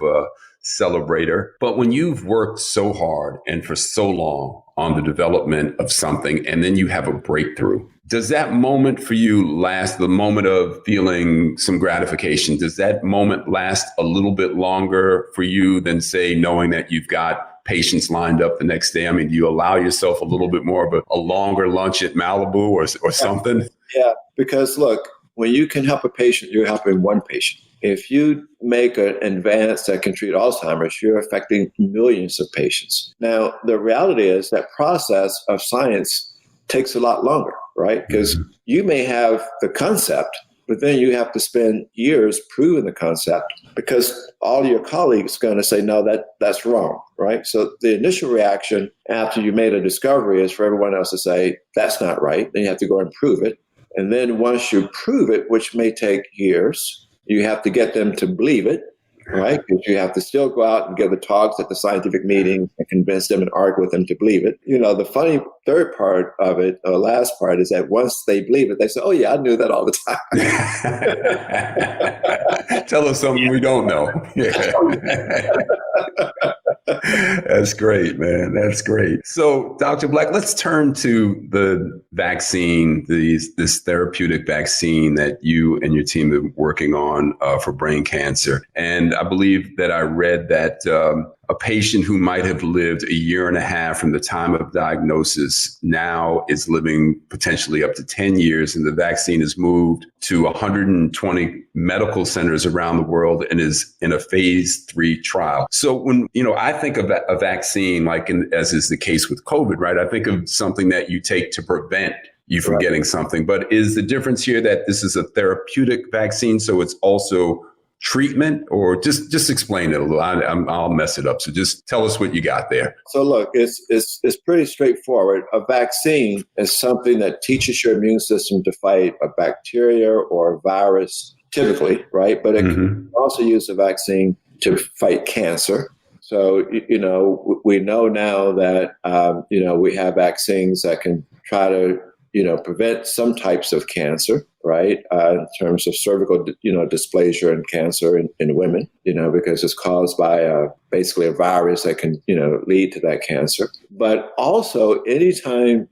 celebrator. But when you've worked so hard and for so long on the development of something, and then you have a breakthrough, does that moment for you last, the moment of feeling some gratification, does that moment last a little bit longer for you than, say, knowing that you've got patients lined up the next day? I mean, do you allow yourself a little bit more of a longer lunch at Malibu or something? Yeah, because look, when you can help a patient, you're helping one patient. If you make an advance that can treat Alzheimer's, you're affecting millions of patients. Now, the reality is that process of science takes a lot longer, right? Because you may have the concept, but then you have to spend years proving the concept because all your colleagues are going to say, no, that's wrong, right? So the initial reaction after you made a discovery is for everyone else to say, that's not right. Then you have to go and prove it. And then once you prove it, which may take years, you have to get them to believe it. right? Because you have to still go out and give the talks at the scientific meetings and convince them and argue with them to believe it. The funny third part of it, or last part, is that once they believe it, they say, oh yeah, I knew that all the time. Tell us something we don't know. Yeah. That's great, man. That's great. So, Dr. Black, let's turn to the vaccine, this therapeutic vaccine that you and your team are working on for brain cancer. And I believe that I read that a patient who might have lived a year and a half from the time of diagnosis now is living potentially up to 10 years, and the vaccine is moved to 120 medical centers around the world and is in a phase 3 trial. So when, I think of a vaccine, as is the case with COVID, right? I think of something that you take to prevent you from getting something. But is the difference here that this is a therapeutic vaccine, so it's also treatment, or just explain it a little? I'll mess it up. So just tell us what you got there. So look, it's pretty straightforward. A vaccine is something that teaches your immune system to fight a bacteria or a virus, typically, right? But it can also use a vaccine to fight cancer. So, we know now that, we have vaccines that can try to, prevent some types of cancer, right? In terms of cervical, dysplasia and cancer in women, because it's caused by basically a virus that can, lead to that cancer. But also, anytime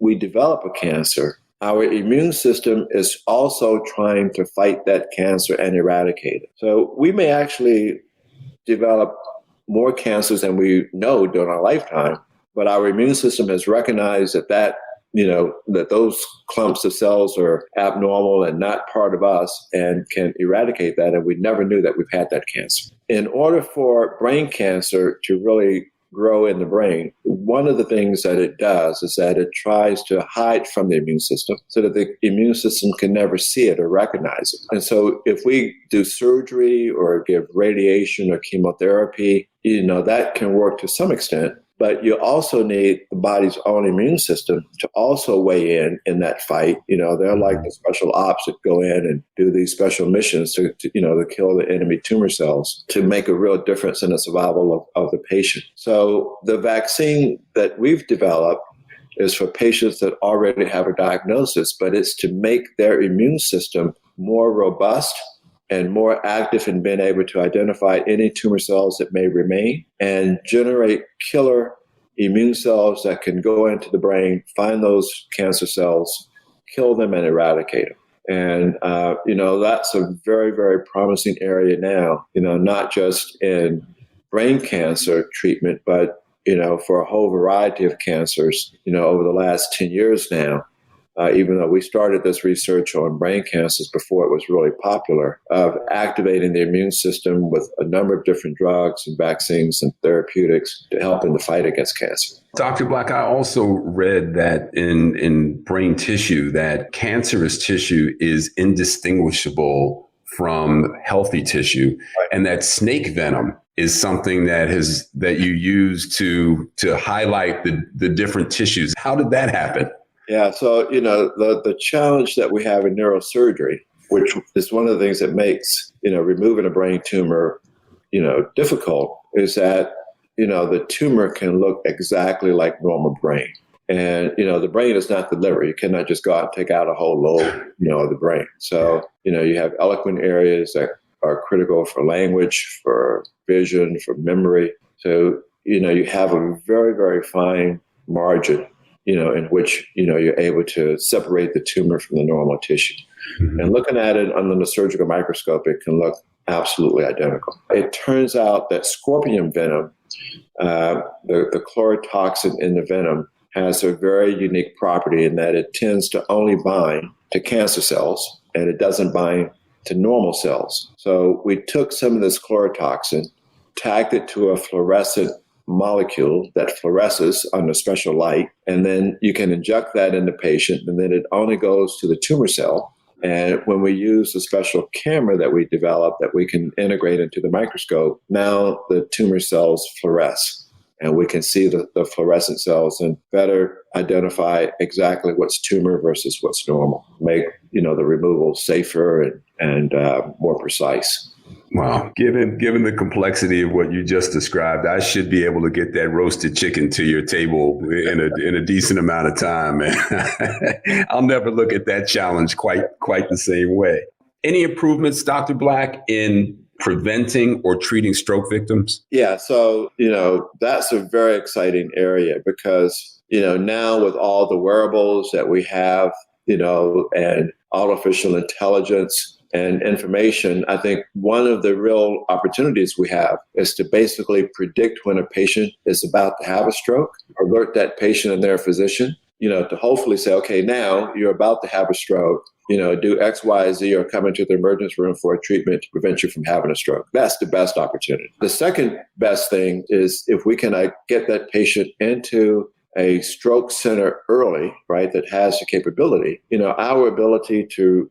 we develop a cancer, our immune system is also trying to fight that cancer and eradicate it. So we may actually develop more cancers than we know during our lifetime, but our immune system has recognized that those clumps of cells are abnormal and not part of us and can eradicate that. And we never knew that we've had that cancer. In order for brain cancer to really grow in the brain, one of the things that it does is that it tries to hide from the immune system so that the immune system can never see it or recognize it. And so if we do surgery or give radiation or chemotherapy, that can work to some extent. But you also need the body's own immune system to also weigh in that fight. They're like the special ops that go in and do these special missions to kill the enemy tumor cells to make a real difference in the survival of the patient. So the vaccine that we've developed is for patients that already have a diagnosis, but it's to make their immune system more robust and more active in being able to identify any tumor cells that may remain and generate killer immune cells that can go into the brain, find those cancer cells, kill them, and eradicate them. And, that's a very, very promising area now, not just in brain cancer treatment, but, for a whole variety of cancers, over the last 10 years now. Even though we started this research on brain cancers before it was really popular, of activating the immune system with a number of different drugs and vaccines and therapeutics to help in the fight against cancer. Dr. Black, I also read that in brain tissue, that cancerous tissue is indistinguishable from healthy tissue, and that snake venom is something that you use to highlight the different tissues. How did that happen? Yeah, so, the challenge that we have in neurosurgery, which is one of the things that makes, removing a brain tumor, difficult, is that, the tumor can look exactly like normal brain. And, the brain is not the liver. You cannot just go out and take out a whole lobe, of the brain. So, you have eloquent areas that are critical for language, for vision, for memory. So, you have a very, very fine margin in which, you're able to separate the tumor from the normal tissue. Mm-hmm. And looking at it under the surgical microscope, it can look absolutely identical. It turns out that scorpion venom, the chlorotoxin in the venom, has a very unique property in that it tends to only bind to cancer cells, and it doesn't bind to normal cells. So we took some of this chlorotoxin, tagged it to a fluorescent molecule that fluoresces under special light, and then you can inject that in the patient, and then it only goes to the tumor cell. And when we use a special camera that we developed that we can integrate into the microscope, now the tumor cells fluoresce, and we can see the fluorescent cells and better identify exactly what's tumor versus what's normal, make the removal safer and more precise. Wow. Given the complexity of what you just described, I should be able to get that roasted chicken to your table in a decent amount of time. I'll never look at that challenge quite the same way. Any improvements, Dr. Black, in preventing or treating stroke victims? Yeah. So, that's a very exciting area because, now with all the wearables that we have, and artificial intelligence and information, I think one of the real opportunities we have is to basically predict when a patient is about to have a stroke, alert that patient and their physician, to hopefully say, okay, now you're about to have a stroke, do X, Y, Z, or come into the emergency room for a treatment to prevent you from having a stroke. That's the best opportunity. The second best thing is if we can get that patient into a stroke center early, right, that has the capability, our ability to,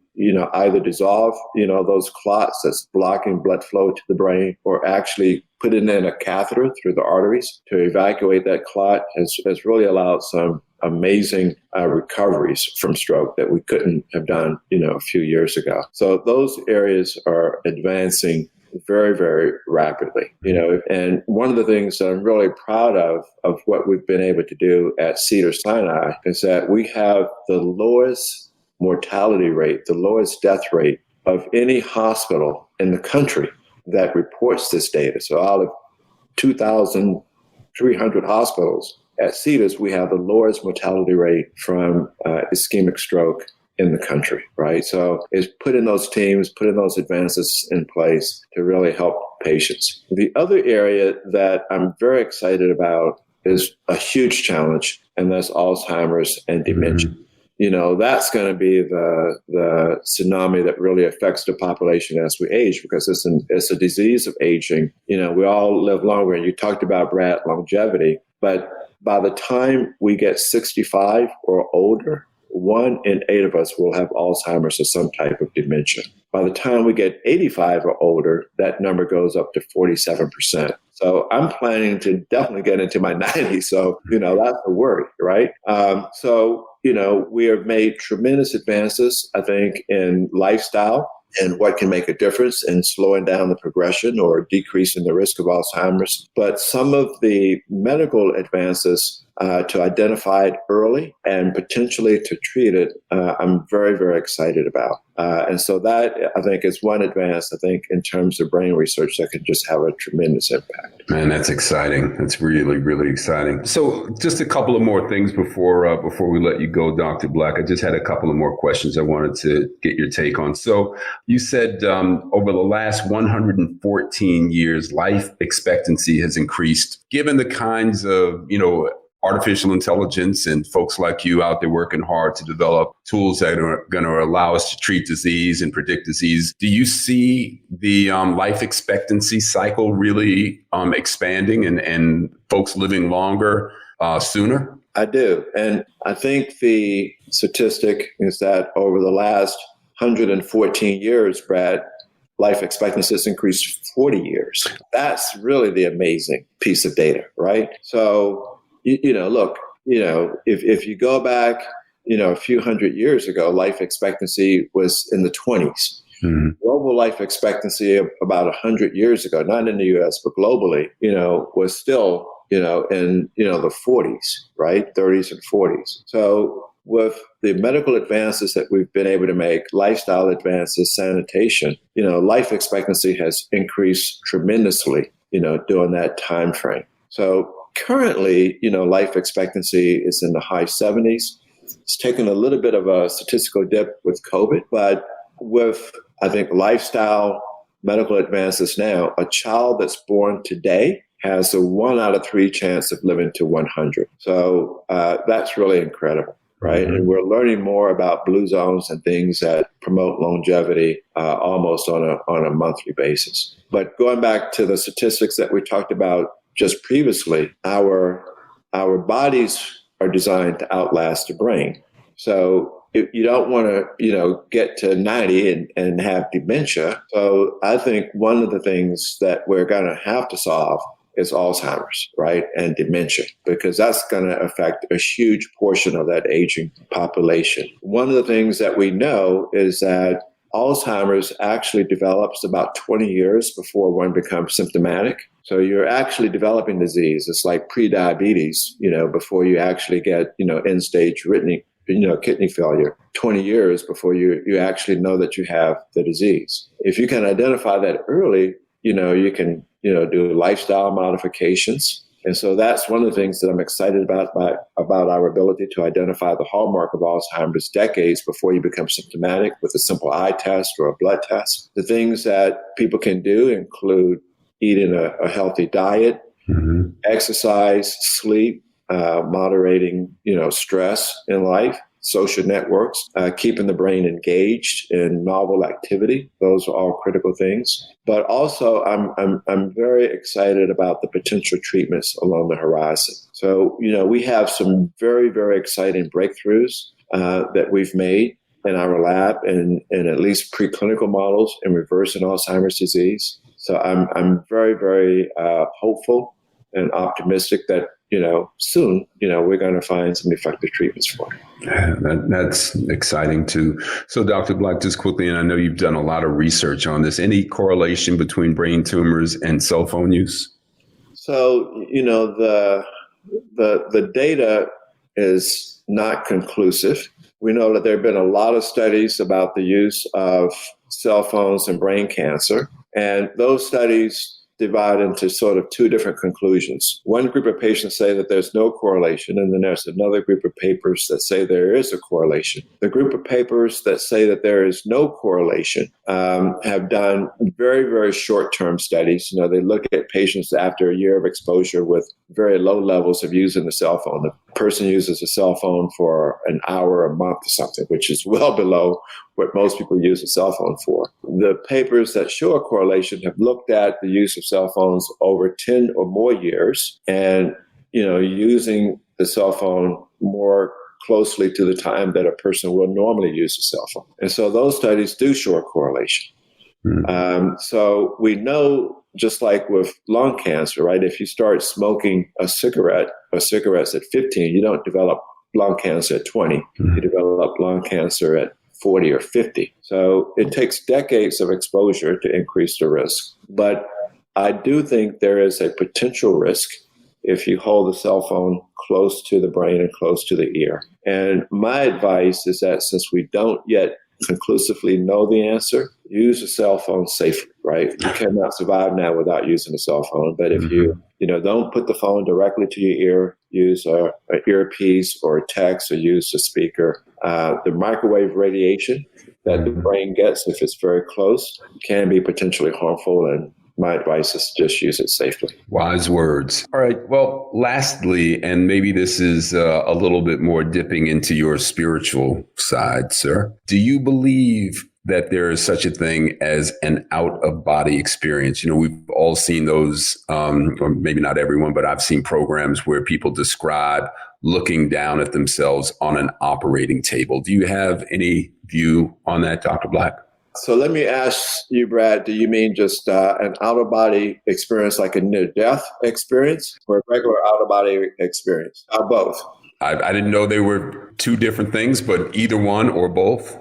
either dissolve, those clots that's blocking blood flow to the brain, or actually put it in a catheter through the arteries to evacuate that clot has really allowed some amazing recoveries from stroke that we couldn't have done, a few years ago. So those areas are advancing very, very rapidly, and one of the things that I'm really proud of what we've been able to do at Cedars-Sinai is that we have the lowest mortality rate, the lowest death rate of any hospital in the country that reports this data. So out of 2,300 hospitals at Cedars, we have the lowest mortality rate from ischemic stroke in the country, right? So it's putting those teams, putting those advances in place to really help patients. The other area that I'm very excited about is a huge challenge, and that's Alzheimer's and dementia. That's going to be the tsunami that really affects the population as we age, because it's a disease of aging. We all live longer, and you talked about, Brad, longevity, but by the time we get 65 or older, 1 in 8 of us will have Alzheimer's or some type of dementia. By the time we get 85 or older, that number goes up to 47%. So I'm planning to definitely get into my 90s. So, that's a worry, right? We have made tremendous advances, I think, in lifestyle and what can make a difference in slowing down the progression or decreasing the risk of Alzheimer's. But some of the medical advances to identify it early and potentially to treat it, I'm very, very excited about. And so that, I think, is one advance, I think, in terms of brain research that could just have a tremendous impact. Man, that's exciting. That's really, really exciting. So just a couple of more things before we let you go, Dr. Black. I just had a couple of more questions I wanted to get your take on. So you said over the last 114 years, life expectancy has increased. Given the kinds of, artificial intelligence and folks like you out there working hard to develop tools that are going to allow us to treat disease and predict disease, do you see the life expectancy cycle really expanding and folks living longer sooner? I do. And I think the statistic is that over the last 114 years, Brad, life expectancy has increased 40 years. That's really the amazing piece of data, right? So, look, if you go back, a few hundred years ago, life expectancy was in the 20s. Mm-hmm. Global life expectancy about 100 years ago, not in the U.S., but globally, was still, in, the 40s, right? 30s and 40s. So with the medical advances that we've been able to make, lifestyle advances, sanitation, life expectancy has increased tremendously, during that time frame. So currently, life expectancy is in the high 70s. It's taken a little bit of a statistical dip with COVID, but with, I think, lifestyle, medical advances now, a child that's born today has a 1 out of 3 chance of living to 100. So that's really incredible, right? Mm-hmm. And we're learning more about blue zones and things that promote longevity almost on a monthly basis. But going back to the statistics that we talked about just previously, our bodies are designed to outlast the brain. So if you don't want to, get to 90 and have dementia. So I think one of the things that we're going to have to solve is Alzheimer's, right? And dementia, because that's going to affect a huge portion of that aging population. One of the things that we know is that Alzheimer's actually develops about 20 years before one becomes symptomatic. So you're actually developing disease. It's like pre-diabetes, before you actually get, end-stage kidney failure, 20 years before you actually know that you have the disease. If you can identify that early, you can, do lifestyle modifications. And so that's one of the things that I'm excited about our ability to identify the hallmark of Alzheimer's decades before you become symptomatic with a simple eye test or a blood test. The things that people can do include eating a healthy diet, exercise, sleep, moderating, stress in life, social networks, keeping the brain engaged in novel activity. Those are all critical things. But also, I'm very excited about the potential treatments along the horizon. So, we have some very, very exciting breakthroughs that we've made in our lab and at least preclinical models in reversing Alzheimer's disease. So I'm very, very hopeful and optimistic that soon, we're going to find some effective treatments for it. Yeah, that's exciting too. So Dr. Black, just quickly, and I know you've done a lot of research on this, any correlation between brain tumors and cell phone use? So, the data is not conclusive. We know that there have been a lot of studies about the use of cell phones and brain cancer, and those studies divide into sort of two different conclusions. One group of patients say that there's no correlation, and then there's another group of papers that say there is a correlation. The group of papers that say that there is no correlation have done very, very short-term studies. They look at patients after a year of exposure with very low levels of using the cell phone. The person uses a cell phone for an hour a month or something, which is well below what most people use a cell phone for. The papers that show a correlation have looked at the use of cell phones over 10 or more years and, using the cell phone more closely to the time that a person will normally use a cell phone. And so those studies do show a correlation. So we know, just like with lung cancer, right? If you start smoking a cigarette or cigarettes at 15, you don't develop lung cancer at 20. You develop lung cancer at 40 or 50. So it takes decades of exposure to increase the risk. But I do think there is a potential risk if you hold the cell phone close to the brain and close to the ear. And my advice is that since we don't yet conclusively know the answer, use a cell phone safely, right? You cannot survive now without using a cell phone. But if you don't put the phone directly to your ear, use an earpiece or a text or use a speaker. The microwave radiation that the brain gets, if it's very close, can be potentially harmful, and my advice is just use it safely. Wise words. All right. Well, lastly, and maybe this is a little bit more dipping into your spiritual side, sir. Do you believe that there is such a thing as an out-of-body experience? We've all seen those, or maybe not everyone, but I've seen programs where people describe looking down at themselves on an operating table. Do you have any view on that, Dr. Black? So let me ask you, Brad, do you mean just an out-of-body experience like a near-death experience or a regular out-of-body experience? Both. I didn't know they were two different things, but either one or both.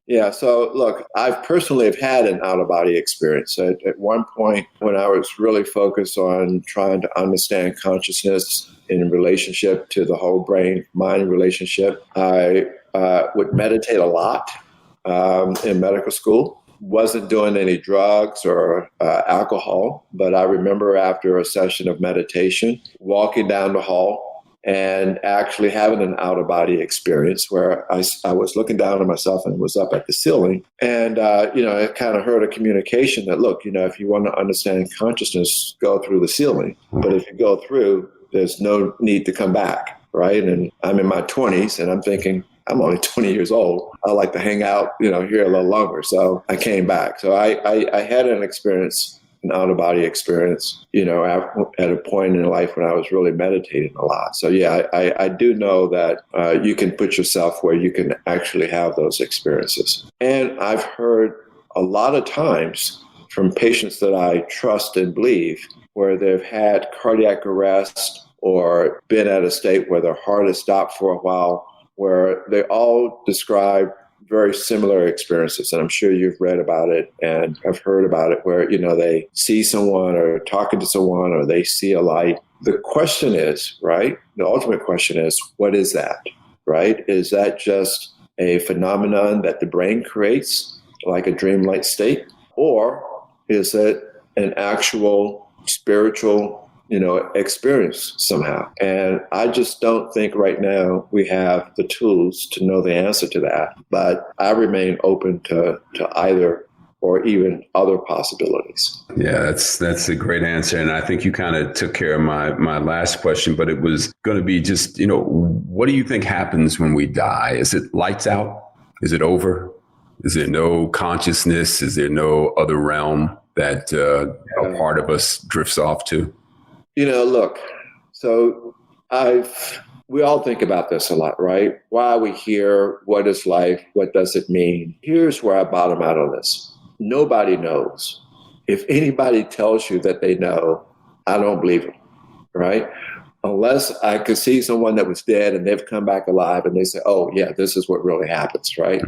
Yeah. So look, I personally have had an out-of-body experience. At one point when I was really focused on trying to understand consciousness in relationship to the whole brain-mind relationship, I would meditate a lot. In medical school, wasn't doing any drugs or alcohol, but I remember after a session of meditation, walking down the hall and actually having an out-of-body experience where I was looking down at myself and was up at the ceiling. And, I kind of heard a communication that, look, if you want to understand consciousness, go through the ceiling. But if you go through, there's no need to come back, right? And I'm in my 20s and I'm thinking, I'm only 20 years old. I like to hang out, here a little longer. So I came back. So I had an out-of-body experience, at a point in life when I was really meditating a lot. So yeah, I do know that you can put yourself where you can actually have those experiences. And I've heard a lot of times from patients that I trust and believe where they've had cardiac arrest or been at a state where their heart has stopped for a while, where they all describe very similar experiences, and I'm sure you've read about it and have heard about it, where, they see someone or talking to someone or they see a light. The question is, right? The ultimate question is, what is that, right? Is that just a phenomenon that the brain creates, like a dreamlike state? Or is it an actual spiritual experience somehow? And I just don't think right now we have the tools to know the answer to that. But I remain open to either or even other possibilities. Yeah, that's a great answer. And I think you kind of took care of my last question, but it was going to be just, what do you think happens when we die? Is it lights out? Is it over? Is there no consciousness? Is there no other realm that a part of us drifts off to? Look, so we all think about this a lot, right? Why are we here? What is life? What does it mean? Here's where I bottom out on this. Nobody knows. If anybody tells you that they know, I don't believe them, right? Unless I could see someone that was dead and they've come back alive and they say, oh, yeah, this is what really happens, right?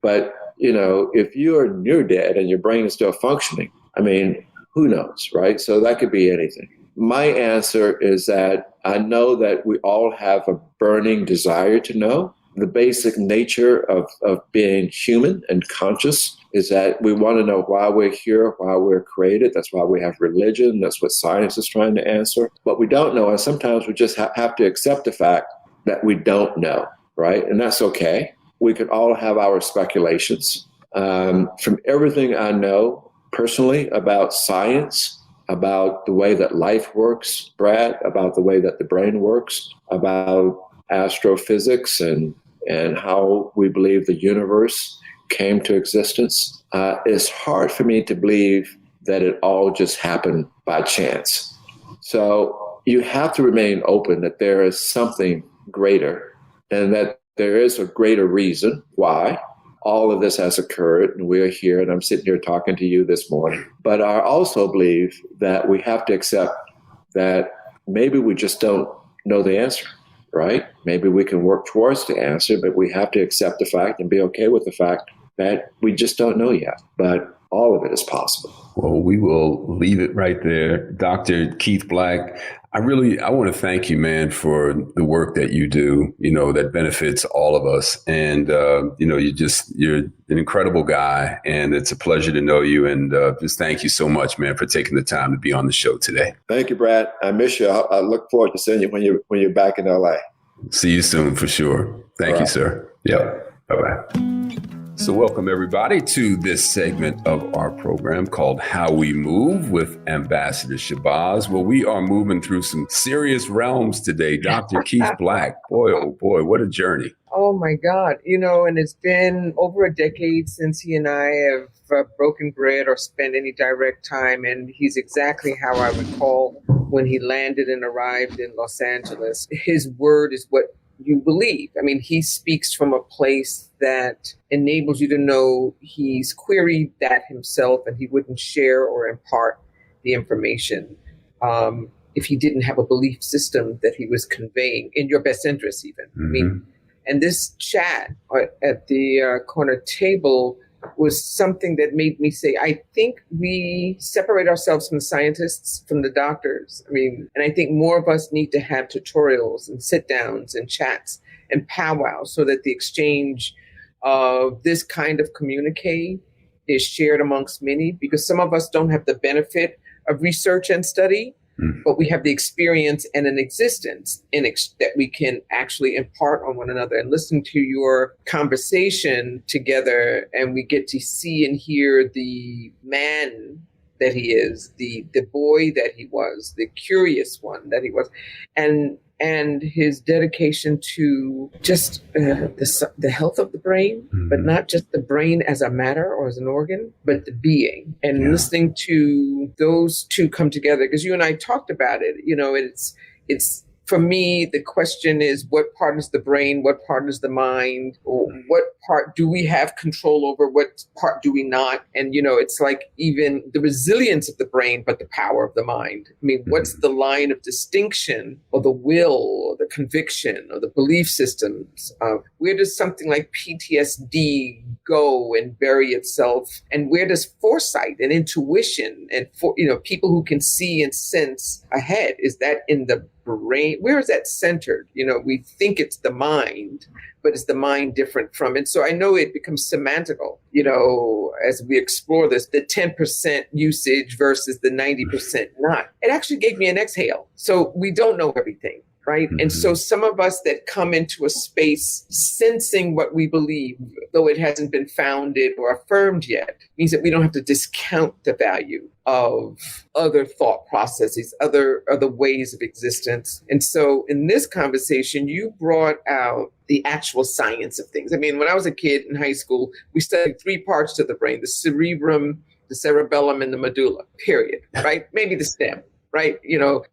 But, if you're near dead and your brain is still functioning, who knows, right? So that could be anything. My answer is that I know that we all have a burning desire to know. The basic nature of being human and conscious is that we want to know why we're here, why we're created. That's why we have religion. That's what science is trying to answer. But we don't know, and sometimes we just have to accept the fact that we don't know, right? And that's okay. We could all have our speculations. From everything I know personally about science, about the way that life works, Brad, about the way that the brain works, about astrophysics and how we believe the universe came to existence, it's hard for me to believe that it all just happened by chance. So you have to remain open that there is something greater and that there is a greater reason why all of this has occurred, and we're here, and I'm sitting here talking to you this morning. But I also believe that we have to accept that maybe we just don't know the answer, right? Maybe we can work towards the answer, but we have to accept the fact and be okay with the fact that we just don't know yet. But all of it is possible. Well, we will leave it right there. Dr. Keith Black, I want to thank you, man, for the work that you do, that benefits all of us. And, you're an incredible guy, and it's a pleasure to know you. And just thank you so much, man, for taking the time to be on the show today. Thank you, Brad. I miss you. I look forward to seeing you when you're back in LA. See you soon for sure. Thank you, sir. Yep. Bye-bye. So welcome, everybody, to this segment of our program called How We Move with Ambassador Shabazz. Well, we are moving through some serious realms today. Dr. Keith Black, boy, oh boy, what a journey. Oh, my God. And it's been over a decade since he and I have broken bread or spent any direct time. And he's exactly how I recall when he landed and arrived in Los Angeles. His word is what you believe. He speaks from a place that enables you to know he's queried that himself and he wouldn't share or impart the information if he didn't have a belief system that he was conveying in your best interest even. Mm-hmm. And this chat at the corner table was something that made me say, I think we separate ourselves from the scientists, from the doctors. And I think more of us need to have tutorials and sit downs and chats and powwows so that the exchange of this kind of communique is shared amongst many, because some of us don't have the benefit of research and study, but we have the experience and an existence that we can actually impart on one another. And listen to your conversation together, and we get to see and hear the man that he is, the boy that he was, the curious one that he was, and his dedication to just the health of the brain, but not just the brain as a matter or as an organ, but the being. And listening to those two come together, because you and I talked about it, it's for me, the question is, what part is the brain? What part is the mind? Or what part do we have control over? What part do we not? And, it's like even the resilience of the brain, but the power of the mind. I mean, what's the line of distinction, or the will, or the conviction, or the belief systems? Where does something like PTSD go and bury itself? And where does foresight and intuition and, people who can see and sense ahead, is that in the brain? Where is that centered? We think it's the mind, but is the mind different from it? So I know it becomes semantical, as we explore this, the 10% usage versus the 90% not. It actually gave me an exhale. So we don't know everything. Right. Mm-hmm. And so some of us that come into a space sensing what we believe, though it hasn't been founded or affirmed yet, means that we don't have to discount the value of other thought processes, other ways of existence. And so in this conversation, you brought out the actual science of things. I mean, when I was a kid in high school, we studied 3 parts to the brain: the cerebrum, the cerebellum, and the medulla, period. Right. Maybe the stem. Right.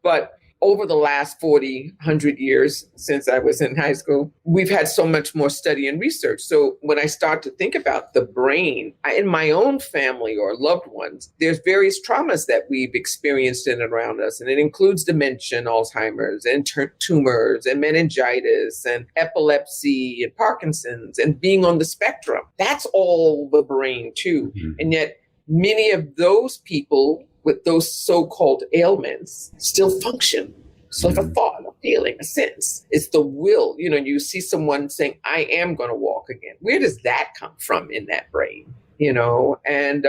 But over the last 40, 100 years since I was in high school, we've had so much more study and research. So when I start to think about the brain in my own family or loved ones, there's various traumas that we've experienced in and around us. And it includes dementia, Alzheimer's, and tumors, and meningitis, and epilepsy, and Parkinson's, and being on the spectrum. That's all the brain too. Mm-hmm. And yet many of those people with those so-called ailments still function. So if a thought, a feeling, a sense, it's the will. You see someone saying, I am going to walk again. Where does that come from in that brain? And,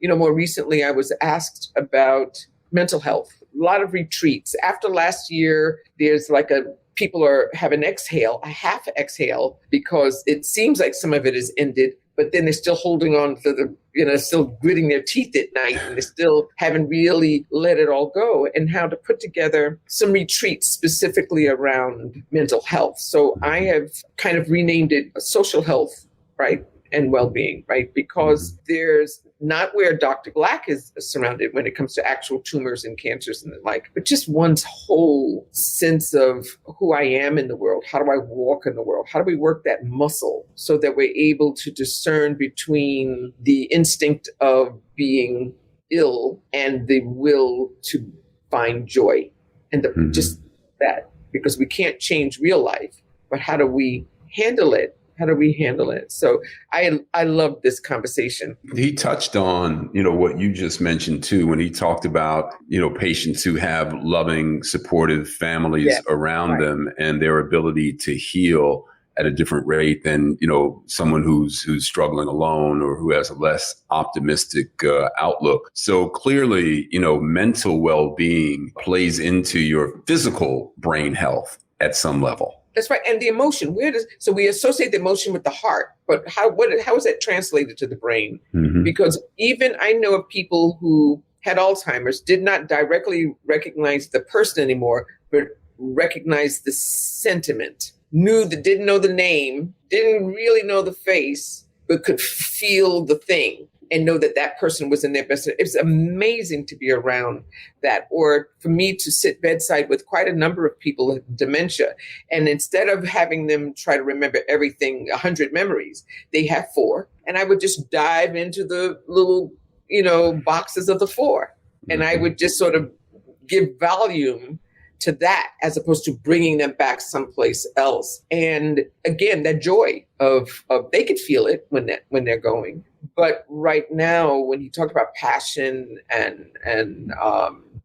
more recently I was asked about mental health, a lot of retreats. After last year, there's people have an exhale, a half exhale, because it seems like some of it is ended, but then they're still holding on to still gritting their teeth at night, and they still haven't really let it all go, and how to put together some retreats specifically around mental health. So I have kind of renamed it social health, right? And well-being, right? Because there's not where Dr. Black is surrounded when it comes to actual tumors and cancers and the like, but just one's whole sense of who I am in the world. How do I walk in the world? How do we work that muscle so that we're able to discern between the instinct of being ill and the will to find joy and just that, because we can't change real life, but how do we handle it? How do we handle it? So I love this conversation. He touched on, what you just mentioned too, when he talked about, patients who have loving, supportive families around them and their ability to heal at a different rate than, someone who's struggling alone or who has a less optimistic outlook. So clearly, mental well-being plays into your physical brain health at some level. That's right. And the emotion, so we associate the emotion with the heart, but how is that translated to the brain? Mm-hmm. Because even I know of people who had Alzheimer's, did not directly recognize the person anymore, but recognized the sentiment, didn't know the name, didn't really know the face, but could feel the thing and know that that person was in their best. It's amazing to be around that. Or for me to sit bedside with quite a number of people with dementia. And instead of having them try to remember everything, 100 memories, they have 4. And I would just dive into the little, boxes of the 4. And I would just sort of give volume to that as opposed to bringing them back someplace else. And again, that joy of they could feel it when they're going. But right now, when he talked about passion and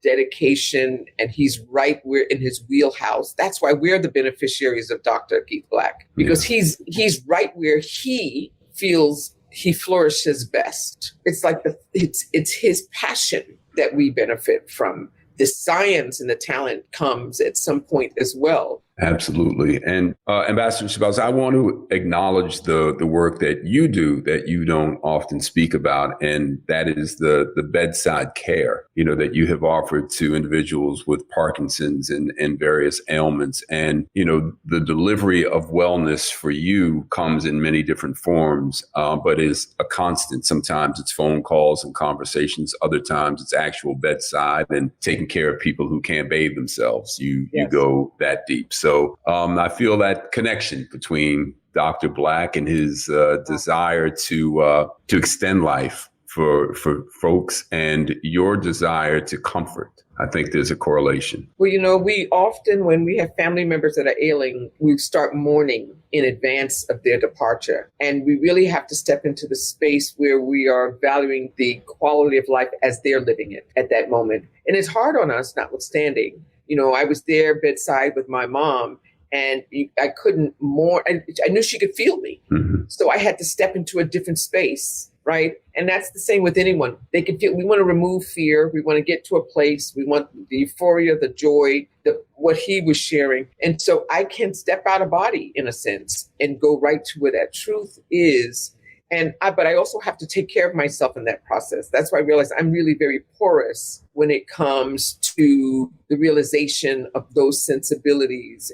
dedication, and he's right where in his wheelhouse, that's why we're the beneficiaries of Dr. Keith Black, because he's right where he feels he flourishes best. It's like it's his passion that we benefit from. The science and the talent comes at some point as well. Absolutely. And Ambassador Shabazz, I want to acknowledge the work that you do that you don't often speak about, and that is the bedside care, that you have offered to individuals with Parkinson's and various ailments. And, the delivery of wellness for you comes in many different forms, but is a constant. Sometimes it's phone calls and conversations. Other times it's actual bedside and taking care of people who can't bathe themselves. You go that deep. So I feel that connection between Dr. Black and his desire to extend life for folks and your desire to comfort. I think there's a correlation. Well, we often, when we have family members that are ailing, we start mourning in advance of their departure. And we really have to step into the space where we are valuing the quality of life as they're living it at that moment. And it's hard on us, notwithstanding. I was there bedside with my mom, and I couldn't mourn. I knew she could feel me. Mm-hmm. So I had to step into a different space, right? And that's the same with anyone. They can feel, we want to remove fear. We want to get to a place. We want the euphoria, the joy, what he was sharing. And so I can step out of body, in a sense, and go right to where that truth is. But I also have to take care of myself in that process. That's why I realized I'm really very porous when it comes to the realization of those sensibilities.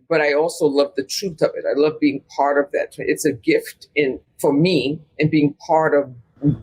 But I also love the truth of it. I love being part of that. It's a gift for me, and being part of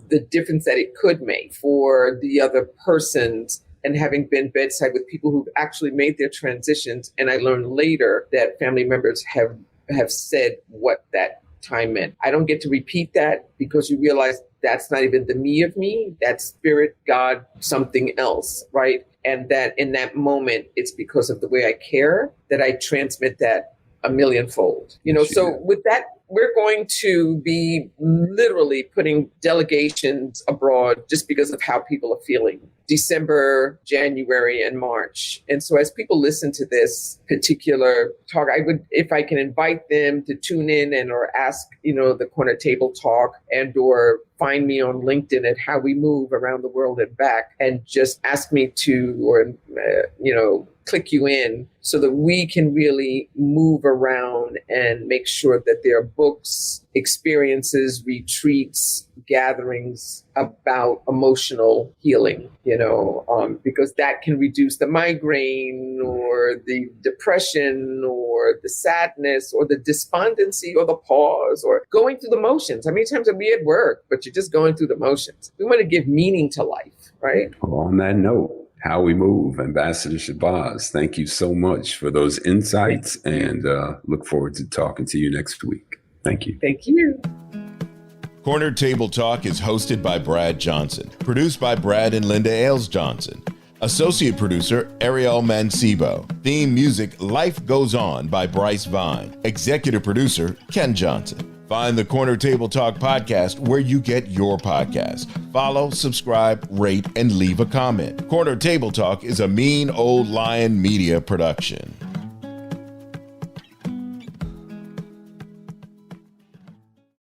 the difference that it could make for the other persons. And having been bedside with people who've actually made their transitions. And I learned later that family members have said what that time meant. I don't get to repeat that, because you realize that's not even the me of me, that's spirit, God, something else, right? And that in that moment, it's because of the way I care that I transmit that a millionfold. So with that, we're going to be literally putting delegations abroad just because of how people are feeling. December, January, and March. And so as people listen to this particular talk, I would, if I can invite them to tune in or ask, the Corner Table Talk, or find me on LinkedIn at How We Move Around the World and Back, and just ask me to, click you in so that we can really move around and make sure that there are books, experiences, retreats, gatherings about emotional healing, because that can reduce the migraine or the depression or the sadness or the despondency or the pause or going through the motions. How many times are we at work, but you're just going through the motions? We want to give meaning to life, right? Well, on that note, How We Move, Ambassador Shabazz, thank you so much for those insights, and look forward to talking to you next week. Thank you. Thank you. Corner Table Talk is hosted by Brad Johnson, produced by Brad and Linda Ailes Johnson. Associate producer, Ariel Mancebo. Theme music, Life Goes On by Bryce Vine. Executive producer, Ken Johnson. Find the Corner Table Talk podcast where you get your podcast. Follow, subscribe, rate, and leave a comment. Corner Table Talk is a Mean Old Lion Media production.